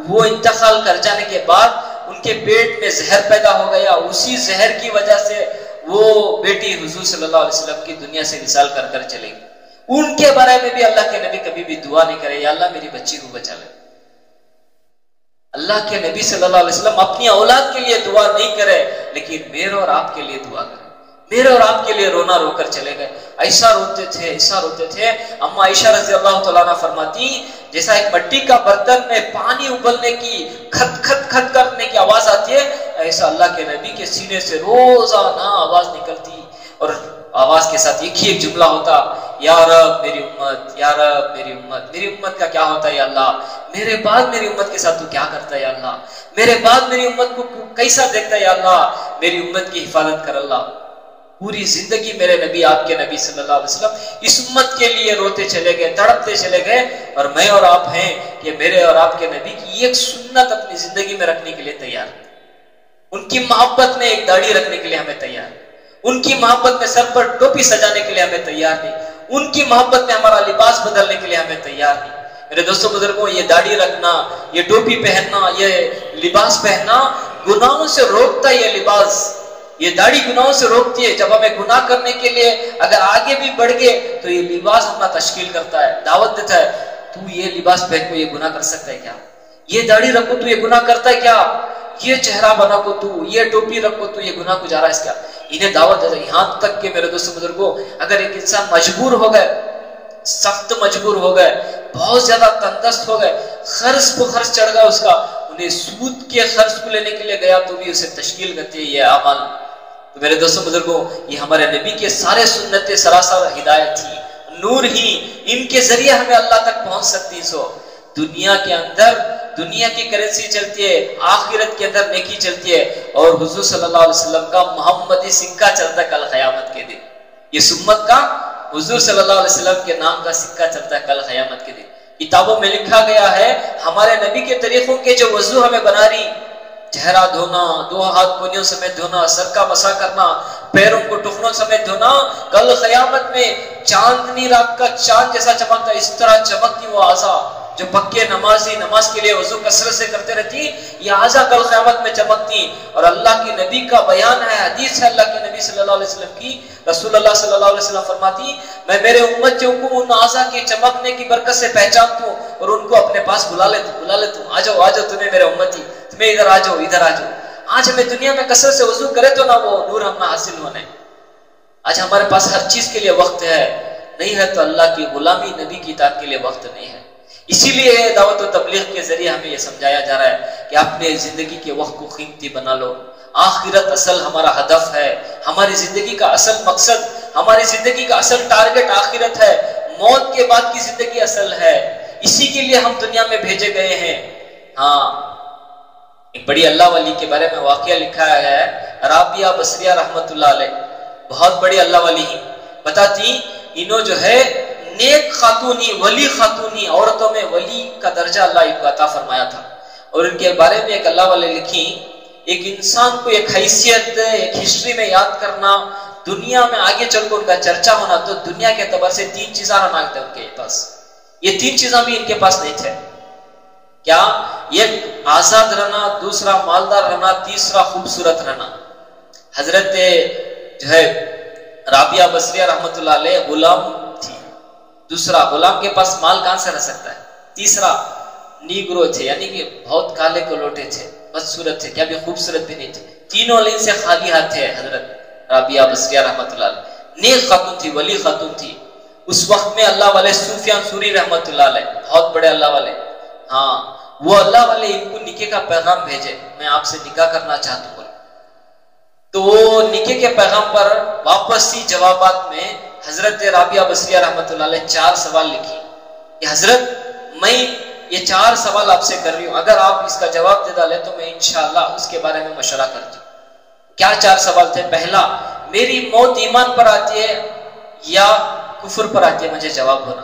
وہ انتقال کر جانے کے بعد ان کے پیٹ میں زہر پیدا ہو گیا. اسی زہر کی وجہ سے وہ بیٹی حضور صلی اللہ علیہ وسلم کی دنیا سے وصال کر کر چلے گی. ان کے بارے میں بھی اللہ کے نبی کبھی بھی دعا نہیں کرے یا اللہ میری بچی کو بچا لے. اللہ کے نبی صلی اللہ علیہ وسلم اپنی اولاد کے لیے دعا نہیں کرے لیکن میرے اور آپ کے لیے دعا کرے. میرے اور آپ کے لیے رونا رو کر چلے گئے. ایسا روتے تھے. اما عائشہ رضی اللہ تعالیٰ عنہ فرماتی جیسا ایک مٹی کا برتن میں پانی ابلنے کی کھت کھت کھت کرنے کی آواز آتی ہے، ایسا اللہ کے نبی کے سینے سے روزانہ آواز نکلتی اور آواز کے ساتھ ایک ہی ایک جملہ ہوتا، یا رب میری امت، یا رب میری امت. میری امت کا کیا ہوتا ہے یا اللہ، میرے بعد میری امت کے ساتھ تو کیا کرتا ہے یا اللہ، میرے بعد میری امت کو کیسا دیکھتا ہے یا اللہ، میری امت کی حفاظت کر اللہ. پوری زندگی میرے نبی، آپ کے نبی صلی اللہ علیہ وسلم اس امت کے لیے روتے چلے گئے، تڑپتے چلے گئے. اور میں اور آپ ہیں کہ میرے اور آپ کے نبی کی ایک سنت اپنی زندگی میں رکھنے کے لیے تیار. ان کی محبت میں ایک داڑھی رکھنے کے لیے ہمیں تیار، ان کی محبت میں سر پر ٹوپی سجانے کے لیے ہمیں تیار نہیں، ان کی محبت میں ہمارا لباس بدلنے کے لیے ہمیں تیار نہیں. میرے دوستوں بزرگوں یہ داڑھی رکھنا، یہ ٹوپی پہننا، یہ لباس پہننا گناہوں سے روکتا ہے. یہ لباس، یہ داڑھی گناہوں سے روکتی ہے. جب ہمیں گناہ کرنے کے لیے اگر آگے بھی بڑھ گئے تو یہ لباس اپنا تشکیل کرتا ہے، دعوت دیتا ہے تو یہ لباس پہن کو یہ گناہ کر سکتا ہے کیا، یہ داڑھی رکھو تو یہ گناہ کرتا ہے کیا، یہ چہرہ بنا کو تو، یہ ٹوپی رکھو تو یہ گناہ کو جا رہا ہے اس کا. انہیں دعوت دیتا ہے. یہاں تک کہ میرے دوستوں بزرگوں اگر ایک انسان مجبور ہو گئے، سخت مجبور ہو گئے، بہت زیادہ تندرست ہو گئے، قرض کو خرچ چڑھ گیا اس کا، انہیں سود کے قرض کو لینے کے لیے گیا تو بھی اسے تشکیل کرتی ہے یہ اعمال. تو میرے دوستوں بزرگوں یہ ہمارے نبی کے سارے سنتیں سراسر ہدایت تھی، نور ہی، ان کے ذریعے ہمیں اللہ تک پہنچ سکتی. سو دنیا کے اندر دنیا کی کرنسی چلتی ہے، آخرت کے اندر نیکی چلتی ہے، اور حضور صلی اللہ علیہ وسلم کا محمدی سکہ چلتا ہے کل قیامت کے دن. یہ سمت کا حضور صلی اللہ علیہ وسلم کے نام کا سکہ چلتا ہے کل قیامت کے دن. کتابوں میں لکھا گیا ہے ہمارے نبی کے طریقوں کے جو وضو ہمیں بنا رہی، چہرہ دھونا، دو ہاتھ کونیوں سمیت دھونا، سر کا مسا کرنا، پیروں کو چمک سمیت دھونا، کل قیامت میں چاندنی رات کا چاند جیسا چمکتا، اس طرح چمکتی وہ اعضا جو پکے نمازی نماز کے لیے وضو کثرت سے کرتے رہتی، یہ اعضا کل قیامت میں چمکتی. اور اللہ کی نبی کا بیان ہے، حدیث ہے اللہ کے نبی صلی اللہ علیہ وسلم کی، رسول اللہ صلی اللہ علیہ وسلم فرماتی میں میرے امتیوں کو ان اعضا کے چمکنے کی برکت سے پہچانتا ہوں اور ان کو اپنے پاس بلا لیتا ہوں، آ جاؤ تمہیں میرے امتی، تمہیں ادھر آ جاؤ. آج ہمیں دنیا میں کثرت سے وضو کرے تو نہ وہ نور ہم نہ حاصل ہونے. آج ہمارے پاس ہر چیز کے لیے وقت ہے، نہیں ہے تو اللہ کی غلامی نبی کی اطاعت کے لیے وقت نہیں ہے. اسی لیے دعوت و تبلیغ کے ذریعے ہمیں یہ سمجھایا جا رہا ہے کہ اپنے زندگی کے وقت کو قیمتی بنا لو. آخرت اصل ہمارا ہدف ہے، ہماری زندگی کا اصل مقصد، ہماری زندگی کا اصل ٹارگٹ آخرت ہے. موت کے بعد کی زندگی اصل ہے، اسی کے لیے ہم دنیا میں بھیجے گئے ہیں. ہاں، ایک بڑی اللہ والی کے بارے میں واقعہ لکھا ہے، رابعہ بصریہ رحمت اللہ علیہ، بہت بڑی اللہ والی ہی بتاتی، انہوں جو ہے نیک خاتونی، ولی خاتونی، عورتوں میں ولی کا درجہ اللہ کو عطا فرمایا تھا. اور ان کے بارے میں ایک اللہ والے لکھی، ایک انسان کو ایک حیثیت، ایک ہسٹری میں یاد کرنا، دنیا میں آگے چل کر ان کا چرچا ہونا، تو دنیا کے اعتبار سے 3 چیزاں رہنا تھے ان کے پاس. یہ 3 چیزاں بھی ان کے پاس نہیں تھے. کیا؟ ایک آزاد رہنا، دوسرا مالدار رہنا، تیسرا خوبصورت رہنا. حضرت جو ہے رابعہ بصریہ رحمت اللہ علیہ غلام تھی. دوسرا، غلام کے پاس مال کہاں سے رہ سکتا ہے. تیسرا، نیگرو تھے، یعنی کہ بہت کالے کلوٹے تھے، بدصورت تھے، کیا بھی خوبصورت بھی نہیں تھے. تینوں لین سے خالی ہاتھ تھے. حضرت رابعہ بصریہ رحمت اللہ علیہ نیک خاتون تھی، ولی خاتون تھی. اس وقت میں اللہ والے سفیان ثوری رحمت اللہ علیہ، بہت بڑے اللہ والے، ہاں، وہ اللہ والے ان کو نکاح کا پیغام بھیجے، میں آپ سے نکاح کرنا چاہتا ہوں. تو وہ نکاح کے پیغام پر واپسی جوابات میں حضرت رابعہ بصریہ رحمت اللہ علیہ 4 سوال لکھی کہ حضرت میں یہ 4 سوال آپ سے کر رہی ہوں، اگر آپ اس کا جواب دے ڈالے تو میں انشاءاللہ اس کے بارے میں مشورہ کرتی ہوں. کیا 4 سوال تھے؟ پہلا، میری موت ایمان پر آتی ہے یا کفر پر آتی ہے، مجھے جواب ہونا.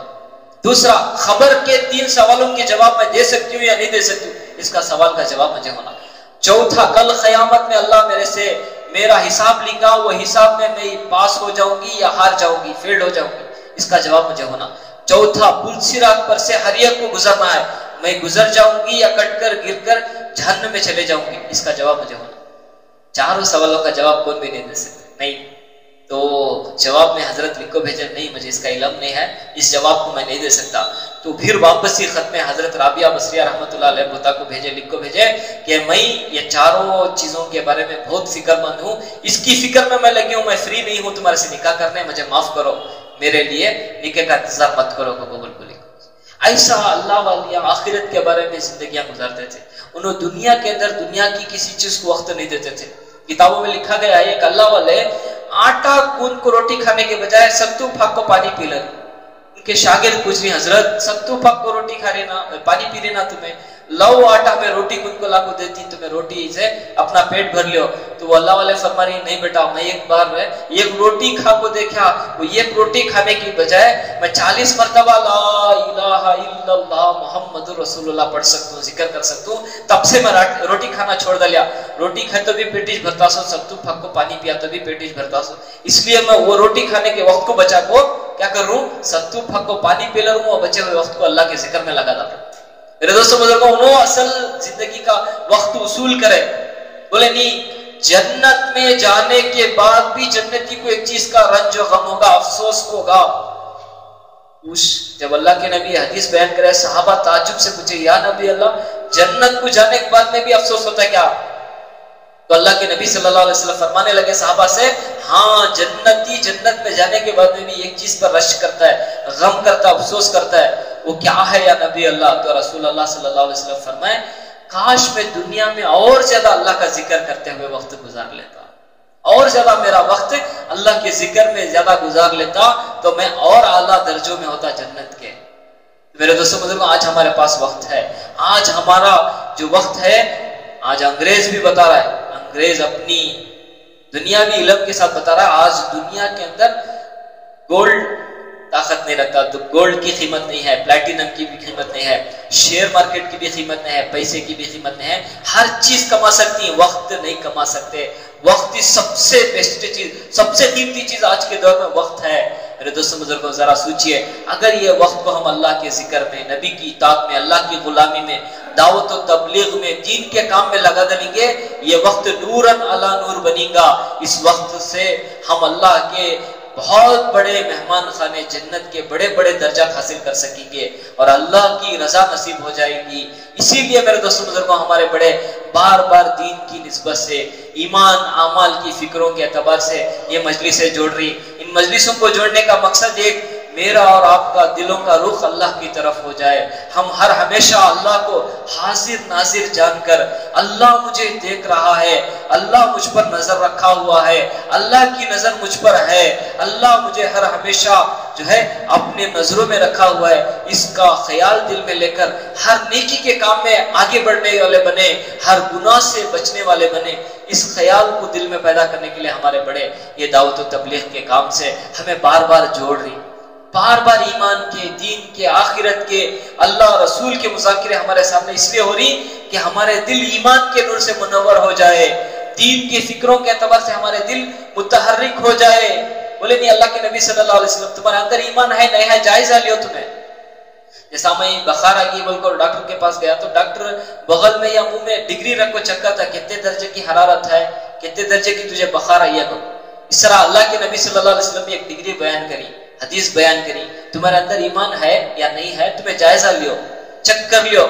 دوسرا، خبر کے 3 سوالوں کے جواب میں دے سکتی ہوں یا نہیں دے سکتی ہوں، اس کا سوال کا جواب مجھے ہونا. چوتھا، کل قیامت میں اللہ میرے سے میرا حساب لیں گا، وہ حساب میں پاس ہو جاؤں گی یا ہار جاؤں گی، فیلڈ ہو جاؤں گی، اس کا جواب مجھے ہونا. چوتھا، پل صراط پر سے ہر ایک کو گزرنا ہے، میں گزر جاؤں گی یا کٹ کر گر کر جہنم میں چلے جاؤں گی، اس کا جواب مجھے ہونا. 4 سوالوں کا جواب کون بھی نہیں دے سکتے. نہیں تو جواب میں حضرت لکھ کو بھیجے، نہیں مجھے اس کا علم نہیں ہے، اس جواب کو میں نہیں دے سکتا. تو پھر واپسی خط میں حضرت رابعہ بصریہ رحمت اللہ علیہ بتا کو بھیجے، لکھ کو بھیجے کہ میں یہ 4 چیزوں کے بارے میں بہت فکر مند ہوں، اس کی فکر میں لگی ہوں، میں فری نہیں ہوں تمہارے سے نکاح کرنے، مجھے معاف کرو، میرے لیے نکاح کا انتظار مت کرو، قبول کو لکھو. ایسا اللہ والیاں آخرت کے بارے میں زندگیاں گزارتے تھے. انہوں دنیا کے اندر دنیا کی کسی چیز کو وقت نہیں دیتے تھے. کتابوں میں لکھا گیا ہے ایک اللہ والے آٹا گوندھ کو روٹی کھانے کے بجائے ستو پھاک کو پانی پی لے. ان کے شاگرد پوچھ رہے حضرت ستو پھاک کو روٹی کھا لینا، پانی پی لینا، تمہیں لو آٹا میں روٹی گوندھ کو لا کو دیتی، تمہیں روٹی سے اپنا پیٹ بھر لیو. تو وہ اللہ والے فرما رہی نہیں بیٹا، میں ایک بار ایک روٹی کھا کو دیکھا، وہ ایک روٹی کھانے کی بجائے میں 40 مرتبہ لا الہ الا اللہ محمد رسول اللہ پڑھ سکتا ہوں، ذکر کر سکتا ہوں. تب سے میں روٹی کھانا چھوڑ دیا. روٹی کھائے تو بھی پیٹیش بھرتا سو، ستو پھاک کو پانی پیا تو بھی پیٹیش بھرتا سو. اس لیے میں وہ روٹی کھانے کے وقت کو بچا کو کیا کر رہا ہوں، ستو پھاک کو پانی پی لوں اور بچے ہوئے وقت کو اللہ کے ذکر میں لگا دیتا ہوں. میرے دوستوں بزرگوں، انہوں اصل زندگی کا وقت اصول کرے. بولے نہیں، جنت میں جانے کے بعد بھی جنتی کو ایک چیز کا رنج و غم ہوگا، افسوس ہوگا. جب اللہ کے نبی حدیث بیان کرے، صحابہ تعجب سے پوچھے یا نبی اللہ، جنت کو جانے کے بعد میں بھی افسوس ہوتا ہے کیا؟ تو اللہ کے نبی صلی اللہ علیہ وسلم فرمانے لگے صحابہ سے، ہاں جنتی جنت میں جانے کے بعد میں بھی ایک چیز پر رشک کرتا ہے، غم کرتا ہے، افسوس کرتا ہے. وہ کیا ہے یا نبی اللہ؟ تو رسول اللہ صلی اللہ علیہ وسلم فرمائے، کاش میں دنیا میں اور زیادہ اللہ کا ذکر کرتے ہوئے وقت گزار لیتا، اور زیادہ میرا وقت اللہ کے ذکر میں زیادہ گزار لیتا تو میں اور اعلیٰ درجوں میں ہوتا جنت کے. میرے دوستوں بزرگوں، آج ہمارے پاس وقت ہے. آج ہمارا جو وقت ہے، آج انگریز بھی بتا رہا ہے، انگریز اپنی دنیاوی علم کے ساتھ بتا رہا ہے، آج دنیا کے اندر گولڈ طاقت نہیں رکھتا، تو گولڈ کی قیمت نہیں ہے، پلیٹینم کی بھی قیمت نہیں ہے، شیئر مارکیٹ کی بھی قیمت نہیں ہے، پیسے کی بھی قیمت نہیں ہے. ہر چیز کما سکتی ہیں، وقت نہیں کما سکتے، وقت کی سب سے بیسٹ چیز، سب سے قیمتی چیز آج کے دور میں وقت ہے۔ میرے دوستوں بزرگوں ذرا سوچئے، اگر یہ وقت کو ہم اللہ کے ذکر میں، نبی کی اطاعت میں، اللہ کی غلامی میں، دعوت و تبلیغ میں، دین کے کام میں لگا دیں گے، یہ وقت نوراً علی نور بنے گا۔ اس وقت سے ہم اللہ کے بہت بڑے مہمان خانے جنت کے بڑے بڑے درجات حاصل کر سکیں گے اور اللہ کی رضا نصیب ہو جائے گی۔ اسی لیے میرے دوستوں بزرگوں ہمارے بڑے بار بار دین کی نسبت سے، ایمان اعمال کی فکروں کے اعتبار سے یہ مجلسیں جوڑ رہی۔ ان مجلسوں کو جوڑنے کا مقصد ایک، میرا اور آپ کا دلوں کا رخ اللہ کی طرف ہو جائے، ہم ہر ہمیشہ اللہ کو حاضر ناظر جان کر، اللہ مجھے دیکھ رہا ہے، اللہ مجھ پر نظر رکھا ہوا ہے، اللہ کی نظر مجھ پر ہے، اللہ مجھے ہر ہمیشہ جو ہے اپنے نظروں میں رکھا ہوا ہے، اس کا خیال دل میں لے کر ہر نیکی کے کام میں آگے بڑھنے والے بنے، ہر گناہ سے بچنے والے بنے۔ اس خیال کو دل میں پیدا کرنے کے لیے ہمارے بڑے یہ دعوت و تبلیغ کے کام سے ہمیں بار بار جوڑ رہی، بار بار ایمان کے، دین کے، آخرت کے، اللہ رسول کے مذاکرے ہمارے سامنے اس لیے ہو رہی کہ ہمارے دل ایمان کے نور سے منور ہو جائے، دین کی فکروں کے اعتبار سے ہمارے دل متحرک ہو جائے۔ بولے نہیں اللہ کے نبی صلی اللہ علیہ وسلم تمہارے اندر ایمان ہے نہیں ہے جائزہ لیو تمہیں۔ جیسا میں بخار آ گئی بول کر ڈاکٹر کے پاس گیا تو ڈاکٹر بغل میں یا منہ میں ڈگری رکھ کو چکا تھا کتنے درجے کی حرارت ہے، کتنے درجے کی تجھے بخار آئی ہے۔ اس طرح اللہ کے نبی صلی اللہ علیہ وسلم نے ایک ڈگری بیان کری، حدیث بیان کری، تمہارے اندر ایمان ہے یا نہیں ہے تمہیں جائزہ لیو، چیک کر لیو۔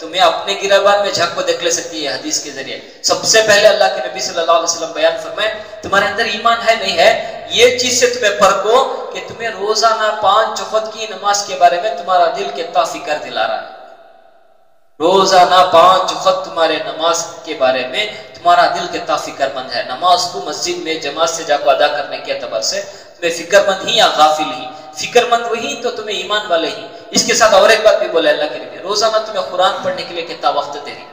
تمہیں اپنے گریبان میں جھانک کو دیکھ لے سکتی ہے حدیث کے ذریعے۔ سب سے پہلے اللہ کے نبی صلی اللہ علیہ وسلم بیان فرمائے تمہارے اندر ایمان ہے نہیں ہے، یہ چیز سے تمہیں پرکھو کہ تمہیں روزانہ 5 وقت کی نماز کے بارے میں تمہارا دل کتنا فکر دلا رہا ہے۔ روزانہ 5 وقت تمہارے نماز کے بارے میں تمہارا دل کتنا فکر مند ہے، نماز کو مسجد میں جماعت سے جا کو ادا کرنے کے اعتبار سے تمہیں فکر مند ہی یا غافل ہی، فکر مند وہی تو تمہیں ایمان والے ہی۔ اس کے ساتھ اور ایک بات بھی بولے اللہ کے نبی، روزانہ تمہیں قرآن پڑھنے کے لیے کتنا وقت دے رہی،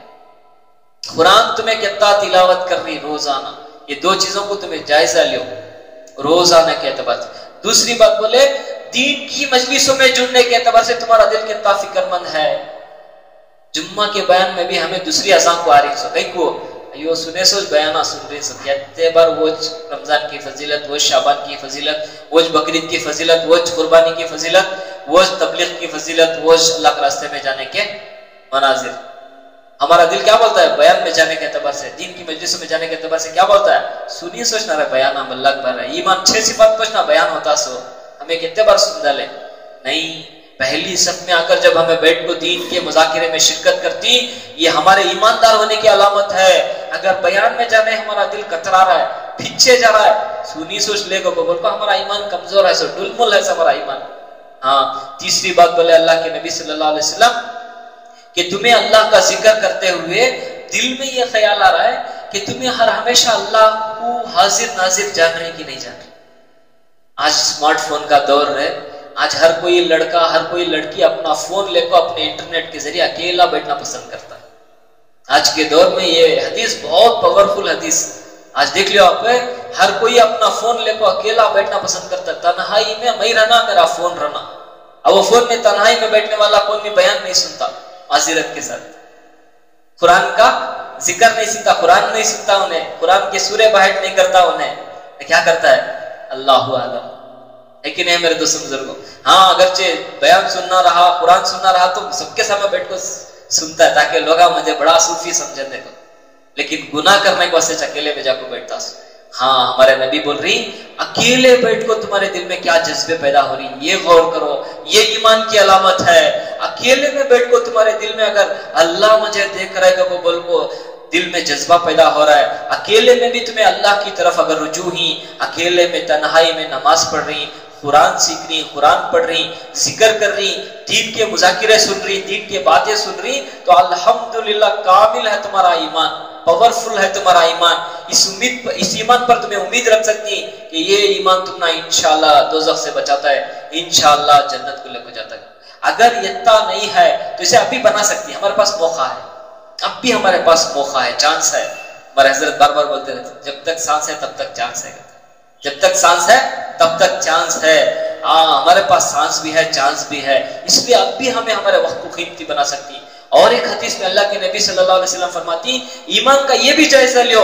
قرآن تمہیں کتنا تلاوت کر رہی روزانہ، یہ 2 چیزوں کو تمہیں جائزہ لیو روزانہ کے اعتبار سے۔ دوسری بات بولے دین کی مجلسوں میں جڑنے کے اعتبار سے تمہارا دل کتنا فکر مند ہے۔ جمعہ کے بیان میں بھی ہمیں دوسری اذان کو آ رہی سو کئی کو ایو سنے سو بیانہ سن رہی سو کہتے بار وہ رمضان کی فضیلت، وہ شعبان کی فضیلت، وہ بقرعید کی فضیلت، وہ قربانی کی فضیلت، وہ تبلیغ کی فضیلت، وہ اللہ کے راستے میں جانے کے مناظر۔ ہمارا دل کیا بولتا ہے بیان میں جانے کے اعتبار سے، دین کی مجلسوں میں جانے کے اعتبار سے کیا بولتا ہے؟ سنیے سوچنا رہا بیان ہم اللہ اکبر ہے، ایمان 6 صفات پوچھنا بیان ہوتا سو ہمیں کتنے بار سن ڈالے نہیں۔ پہلی صف میں آ کر جب ہمیں بیٹھ کو دین کے مذاکرے میں شرکت کرتی، یہ ہمارے ایماندار ہونے کی علامت ہے۔ اگر بیان میں جانے ہمارا دل کترا رہا ہے، پیچھے جا رہا ہے، سنی سوچ لے گا بول کو ہمارا ایمان کمزور ہے، سو ڈلمل ہے ہمارا ایمان۔ ہاں تیسری بات بولے اللہ کے نبی صلی اللہ علیہ وسلم کہ تمہیں اللہ کا ذکر کرتے ہوئے دل میں یہ خیال آ رہا ہے کہ تمہیں ہر ہمیشہ اللہ کو حاضر ناظر جان رہے کہ نہیں جان رہے۔ آج اسمارٹ فون کا دور ہے، آج ہر کوئی لڑکا ہر کوئی لڑکی اپنا فون لے کو اپنے انٹرنیٹ کے ذریعے اکیلا بیٹھنا پسند کرتا ہے۔ آج کے دور میں یہ حدیث بہت پاورفل حدیث، آج دیکھ لو آپ ہر کوئی اپنا فون لے کو اکیلا بیٹھنا پسند کرتا ہے، تنہائی میں رہنا میرا فون رہنا۔ اب وہ فون میں تنہائی میں بیٹھنے والا کوئی بھی بیان نہیں سنتا معذرت کے ساتھ، قرآن کا ذکر نہیں سنتا، قرآن نہیں سنتا، انہیں قرآن کے سورے باہر نہیں کرتا، انہیں کیا کرتا ہے اللہ عالم۔ لیکن ہے میرے دوستوں بزرگوں، ہاں اگرچہ بیان سننا رہا، قرآن سننا رہا تو سب کے سامنے بیٹھ کو سنتا ہے تاکہ لوگ مجھے بڑا صوفی سمجھے دیکھو، لیکن گناہ کرنے کو واسطے اکیلے میں جا کو بیٹھتا سو۔ ہاں ہمارے نبی بول رہی اکیلے بیٹھ کو تمہارے دل میں کیا جذبے پیدا ہو رہی، یہ غور کرو، یہ ایمان کی علامت ہے۔ اکیلے میں بیٹھ کو تمہارے دل میں اگر اللہ مجھے دیکھ رہے گا وہ بول کو دل میں جذبہ پیدا ہو رہا ہے، اکیلے میں بھی تمہیں اللہ کی طرف اگر رجوع ہی، اکیلے میں تنہائی میں نماز پڑھ رہی، قرآن سیکھ رہی، قرآن پڑھ رہی، ذکر کر رہی، دین کے مذاکرے سن رہی، دین کے باتیں سن رہی، تو الحمدللہ کامل ہے تمہارا ایمان، پاورفل ہے تمہارا ایمان۔ اس ایمان پر تمہیں امید رکھ سکتی کہ یہ ایمان تمہیں انشاءاللہ دوزخ سے بچاتا ہے، انشاءاللہ جنت کو لے کو جاتا ہے۔ اگر اتنا نہیں ہے تو اسے اب بھی بنا سکتی ہے، ہمارے پاس موقع ہے، اب بھی ہمارے پاس موقع ہے، چانس ہے۔ ہمارے حضرت بار بار بولتے رہتے جب تک سانس ہے تب تک چانس ہے، جب تک سانس ہے تب تک چانس ہے۔ ہمارے پاس سانس بھی ہے، چانس بھی ہے، اس لیے اب بھی ہمیں ہمارے وقت کو قیمتی بنا سکتی۔ اور ایک حدیث میں اللہ کے نبی صلی اللہ علیہ وسلم فرماتی ایمان کا یہ بھی جائزہ لیو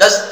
10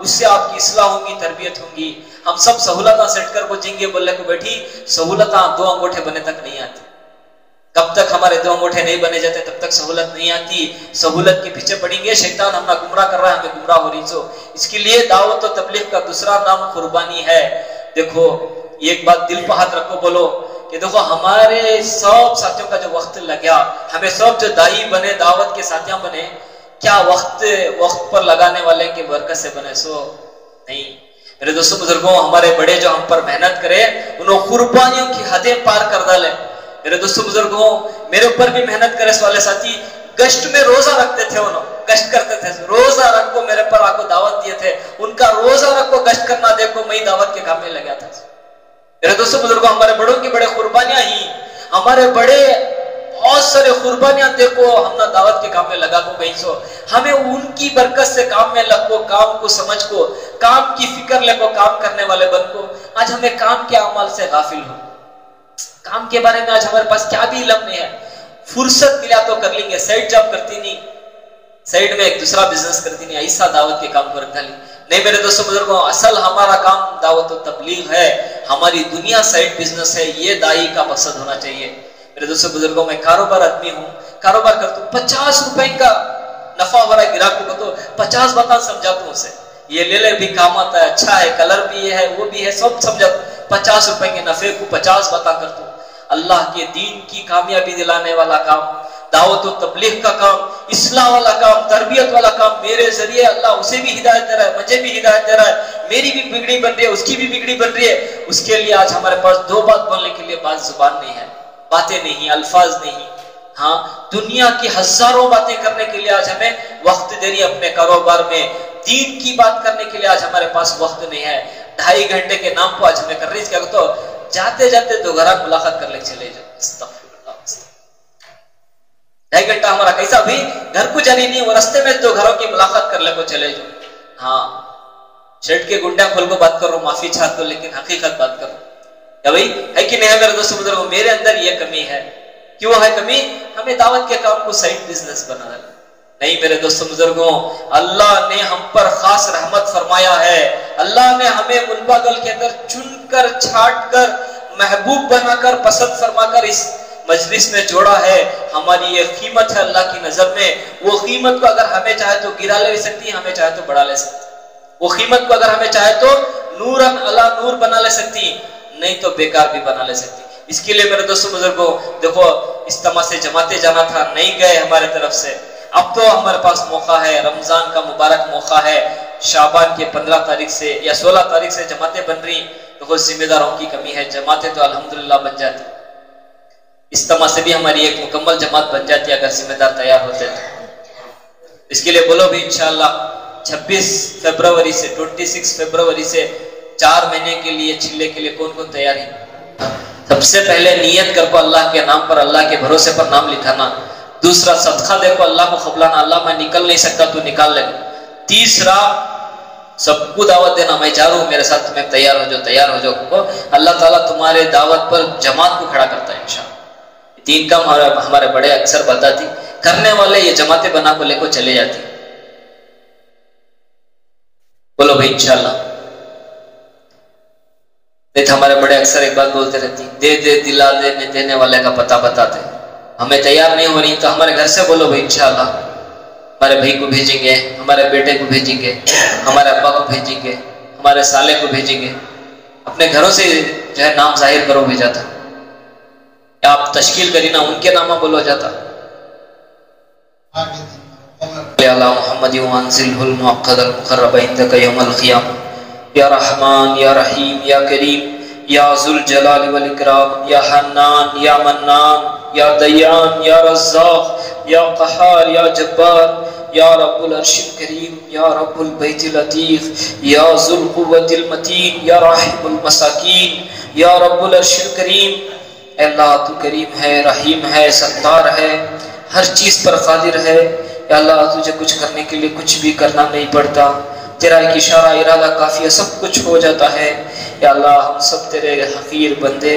اس سے آپ کی اصلاح ہوگی، تربیت ہوگی. ہم سب سہولتاں سیٹ کر کو جیں گے بولنے کو بیٹھی، سہولتاں 2 انگوٹھے بنے تک نہیں آتی. کب تک ہمارے 2 انگوٹھے نہیں بنے جاتے تب تک سہولت نہیں آتی. سہولت کے پیچھے پڑیں گے، شیطان ہمیں گمراہ کر رہا ہے، ہمیں گمراہ ہو رہی. سو اس کے لیے دعوت و تبلیغ کا دوسرا نام قربانی ہے. دیکھو ایک بات دل پہ ہاتھ رکھو، بولو کہ دیکھو ہمارے سب ساتھیوں کا جو وقت لگا، ہمیں سب جو دائی بنے، دعوت کے ساتھیاں بنے، کیا وقت پر لگانے والے کی برکت سے بنے؟ سو نہیں. میرے دوستوں بزرگوں، ہمارے بڑے جو ہم پر محنت کرے انہوں قربانیوں کی حدیں پار کر ڈالے. میرے دوستوں بزرگوں، میرے اوپر بھی محنت کرے والے ساتھی گشت میں روزہ رکھتے تھے، انہوں گشت کرتے تھے، روزہ رکھ کو میرے پر آپ کو دعوت دیے تھے. ان کا روزہ رکھ کو گشت کرنا دیکھو میں دعوت کے کام میں لگا تھا. میرے دوستوں بزرگوں، ہمارے بڑوں کی بڑے قربانیاں ہی، ہمارے بڑے بہت سارے قربانیاں دیکھو ہم نے دعوت کے کام میں لگا کو گئی. سو ہمیں ان کی برکت سے کام میں لگ کو، کام کو سمجھ کو، کام کی فکر لے کو، کام کرنے والے بن کو. آج ہمیں کام کے اعمال سے غافل ہو، کام کے بارے میں آج ہمارے پاس کیا بھی علم نہیں ہے. فرصت ملا تو کر لیں گے، سائڈ جاب کرتی نہیں، سائڈ میں ایک دوسرا بزنس کرتی نہیں، ایسا دعوت کے کام کو رکھ ڈالی. نہیں میرے دوستوں بزرگوں، اصل ہمارا کام دعوت و تبلیغ ہے، ہماری دنیا سائڈ بزنس ہے. یہ دائی کا مقصد ہونا چاہیے. میرے دوستوں بزرگوں، میں کاروبار آدمی ہوں، کاروبار کرتا ہوں، 50 روپے کا نفع ہو رہا ہے، گراہک کو تو 50 بتا سمجھاتا ہوں اسے، یہ لے لے بھی کام آتا ہے، اچھا ہے، کلر بھی ہے، وہ بھی ہے، سب سمجھاتا ہوں. 50 روپے کے نفع کو 50 بتا کرتا ہوں. اللہ کے دین کی کامیابی دلانے والا کام، دعوت و تبلیغ کا کام، اصلاح والا کام، تربیت والا کام، میرے ذریعے اللہ اسے بھی ہدایت دے رہا ہے، مجھے بھی ہدایت دے رہا ہے، میری بھی بگڑی بن رہی ہے، اس کی بھی بگڑی بن رہی ہے. اس کے لیے آج ہمارے پاس 2 بات بولنے کے لیے بات زبان نہیں ہے، باتیں نہیں، الفاظ نہیں. ہاں دنیا کی ہزاروں باتیں کرنے کے لیے آج ہمیں وقت دے رہی ہے. اپنے کاروبار میں دین کی بات کرنے کے لیے آج ہمارے پاس وقت نہیں ہے. 2.5 گھنٹے کے نام کو آج ہمیں کر رہی ہے. تو جاتے جاتے 2 گھر ملاقات کر لے چلے جاؤ. استغفر اللہ. 2.5 گھنٹہ ہمارا کیسا بھی گھر کو جانی نہیں، وہ رستے میں 2 گھروں کی ملاقات کر لے کو چلے جاؤ. ہاں شرٹ کے گنڈا کھول کو بات کرو، معافی چاہتے ہو، لیکن حقیقت بات کرو. یا بھائی ہے کہ نہیں ہے میرے دوستوں بزرگوں؟ میرے اندر یہ کمی ہے. کیوں ہے کمی؟ ہمیں دعوت کے کام کو سائڈ بزنس بنا ہے. نہیں میرے دوستوں بزرگوں، اللہ نے ہم پر خاص رحمت فرمایا ہے. اللہ نے ہمیں منبغل کے اندر چن کر، چھانٹ کر، محبوب بنا کر، پسند فرما کر اس مجلس میں جوڑا ہے. ہماری یہ قیمت ہے اللہ کی نظر میں. وہ قیمت کو اگر ہمیں چاہے تو گرا لے سکتی ہے، ہمیں چاہے تو بڑھا لے سکتی. وہ قیمت کو اگر ہمیں چاہے تو نورن علی نور بنا لے سکتی، نہیں تو بیکار بھی بنا لے سکتی. اس کے لیے میرے دوستوں بزرگوں دیکھو، اجتماع سے جماعتیں جانا تھا، نہیں گئے ہمارے طرف سے. اب تو ہمارے پاس موقع ہے، رمضان کا مبارک موقع ہے. شعبان کے 15 تاریخ سے یا 16 تاریخ سے جماعتیں بن رہی. دیکھو ذمہ داروں کی کمی ہے، جماعتیں تو الحمدللہ بن جاتی. اجتماع سے بھی ہماری ایک مکمل جماعت بن جاتی اگر ذمہ دار تیار ہوتے تو. اس کے لیے بولو بھی انشاءاللہ 26 فروری سے 26 فروری سے 4 مہینے کے لیے چلے کے لیے کون کون تیار ہے؟ سب سے پہلے نیت کر کو اللہ کے نام پر، اللہ کے بھروسے پر نام لکھانا. دوسرا صدقہ دے کو اللہ کو قبلانا، اللہ میں نکل نہیں سکتا تو نکال لے. تیسرا سب کو دعوت دینا، میں جا رہا ہوں میرے ساتھ، تمہیں تیار ہو جاؤ، تیار ہو جاؤ. اللہ تعالیٰ تمہارے دعوت پر جماعت کو کھڑا کرتا ہے انشاءاللہ. 3 کام ہمارے بڑے اکثر بتاتی، کرنے والے یہ جماعتیں بنا کو لے کو چلے جاتی. بولو بھائی انشاءاللہ. نہیں تو ہمارے بڑے اکثر ایک بات بولتے رہتی، دے دے دلا دے، دینے والے کا پتہ بتاتے. ہمیں تیار نہیں ہو رہی تو ہمارے گھر سے بولو بھائی انشاءاللہ. ہمارے بھائی کو بھیجیں گے، ہمارے بیٹے کو بھیجیں گے، ہمارے ابا کو بھیجیں گے، ہمارے سالے کو بھیجیں گے. اپنے گھروں سے جو ہے نام ظاہر کرو بھیجا تھا، یا آپ تشکیل کری نا ان کے نامہ بولو جاتا. محمد وانزلہ المعقد المقرب عندک یوم القیامہ. یا رحمان یا رحیم یا کریم یا ذو الجلال والاکرام یا حنان یا منان یا دیان یا رزاق یا قہار یا جبار یا رب العرش الکریم یا رب البیت العتیق یا ذو القوۃ المتین یا راحم المساکین یا رب العرش الکریم. اے اللہ تو کریم ہے، رحیم ہے، ستار ہے، ہر چیز پر قادر ہے. یا اللہ تجھے کچھ کرنے کے لیے کچھ بھی کرنا نہیں پڑتا، تیرا ایک اشارہ ارادہ کافی ہے، سب کچھ ہو جاتا ہے. یا اللہ ہم سب تیرے حقیر بندے،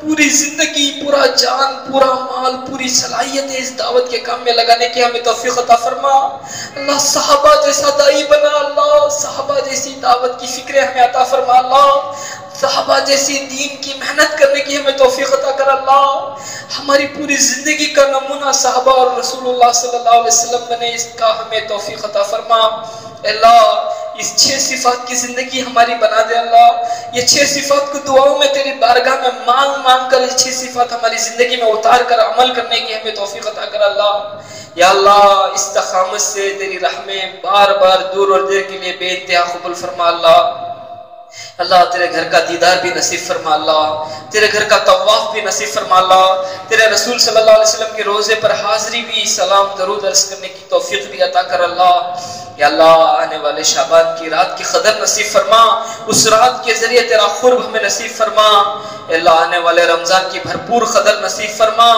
پوری زندگی، پورا جان، پورا مال، پوری صلاحیتیں اس دعوت کے کام میں لگانے کی ہمیں توفیق عطا فرما۔ اللہ صحابہ جیسا دائی بنا، اللہ صحابہ جیسی دعوت کی فکریں ہمیں عطا فرما، اللہ صحابہ جیسی دین کی محنت کرنے کی ہمیں توفیق عطا کر، اللہ ہماری پوری زندگی کا نمونہ صحابہ اور رسول اللہ صلی اللہ علیہ وسلم بنے، اس کا ہمیں توفیق عطا فرما۔ اللہ اس 6 صفات کی زندگی ہماری بنا دے، اللہ یہ 6 صفات کو دعاؤں میں تیری بارگاہ میں مانگ مانگ کر یہ 6 صفات ہماری زندگی میں اتار کر عمل کرنے کی ہمیں توفیق عطا کر، اللہ یا اللہ استقامت سے تیری رحمیں بار بار دور اور دیر کے لیے بے انتہا قبول فرما، اللہ تیرے گھر کا دیدار بھی نصیب فرما، اللہ تیرے گھر کا طواف بھی نصیب فرما، اللہ تیرے رسول صلی اللہ علیہ وسلم کے روزے پر حاضری بھی، سلام درود عرض کرنے کی توفیق بھی عطا کر، اللہ یا اللہ آنے والے شعبان کی رات کی قدر نصیب فرما، اس رات کے ذریعے تیرا قرب ہمیں نصیب فرما، اللہ آنے والے رمضان کی بھرپور قدر نصیب فرما،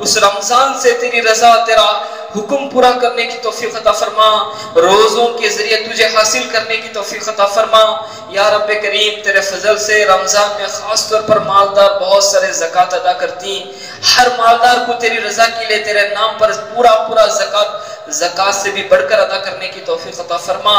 اس رمضان سے تیری رضا، تیرا حکم پورا کرنے کی توفیق عطا فرما، روزوں کے ذریعے تجھے حاصل کرنے کی توفیق عطا فرما، یا رب کریم تیرے فضل سے رمضان میں خاص طور پر مالدار بہت سارے زکوٰۃ ادا کرتی، ہر مالدار کو تیری رضا کے لیے تیرے نام پر پورا زکوٰۃ سے بھی بڑھ کر ادا کرنے کی توفیق عطا فرما،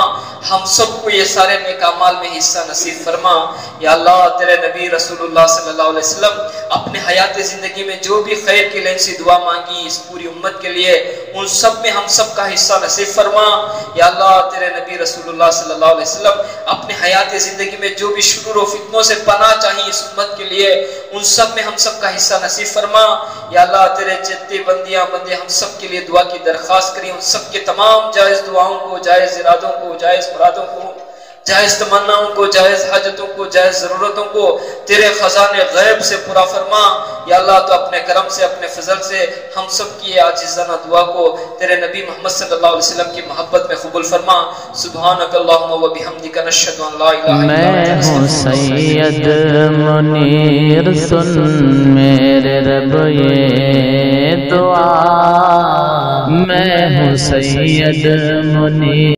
ہم سب کو یہ سارے نیک اعمال میں حصہ نصیب فرما، یا اللہ تیرے نبی رسول اللہ صلی اللہ علیہ وسلم اپنے حیات زندگی میں جو بھی خیر کی لین سی دعا مانگی اس پوری امت کے لیے، ان سب میں ہم سب کا حصہ نصیب فرما، یا اللہ تیرے نبی رسول اللہ صلی اللہ علیہ وسلم اپنے حیات زندگی میں جو بھی شرور و فتنوں سے پناہ چاہیے اس امت کے لیے، ان سب میں ہم سب کا حصہ نصیب فرما، یا اللہ تیرے جتنے بندے ہم سب کے لیے دعا کی درخواست کریں، ان سب کے تمام جائز دعاؤں کو، جائز ارادوں کو، جائز مرادوں کو، جائز تمناؤں کو، جائز حاجتوں کو، جائز ضرورتوں کو تیرے خزانے غیب سے پورا فرما، یا اللہ تو اپنے کرم سے، اپنے فضل سے ہم سب کی عاجزانہ دعا کو تیرے نبی محمد صلی اللہ علیہ وسلم کی محبت میں قبول فرما۔ سبحانک اللہم و بحمدک نشہد ان لا الہ الا انت میں ہوں سید منیر، سن میرے رب یہ دعا، میں ہوں سید منیر۔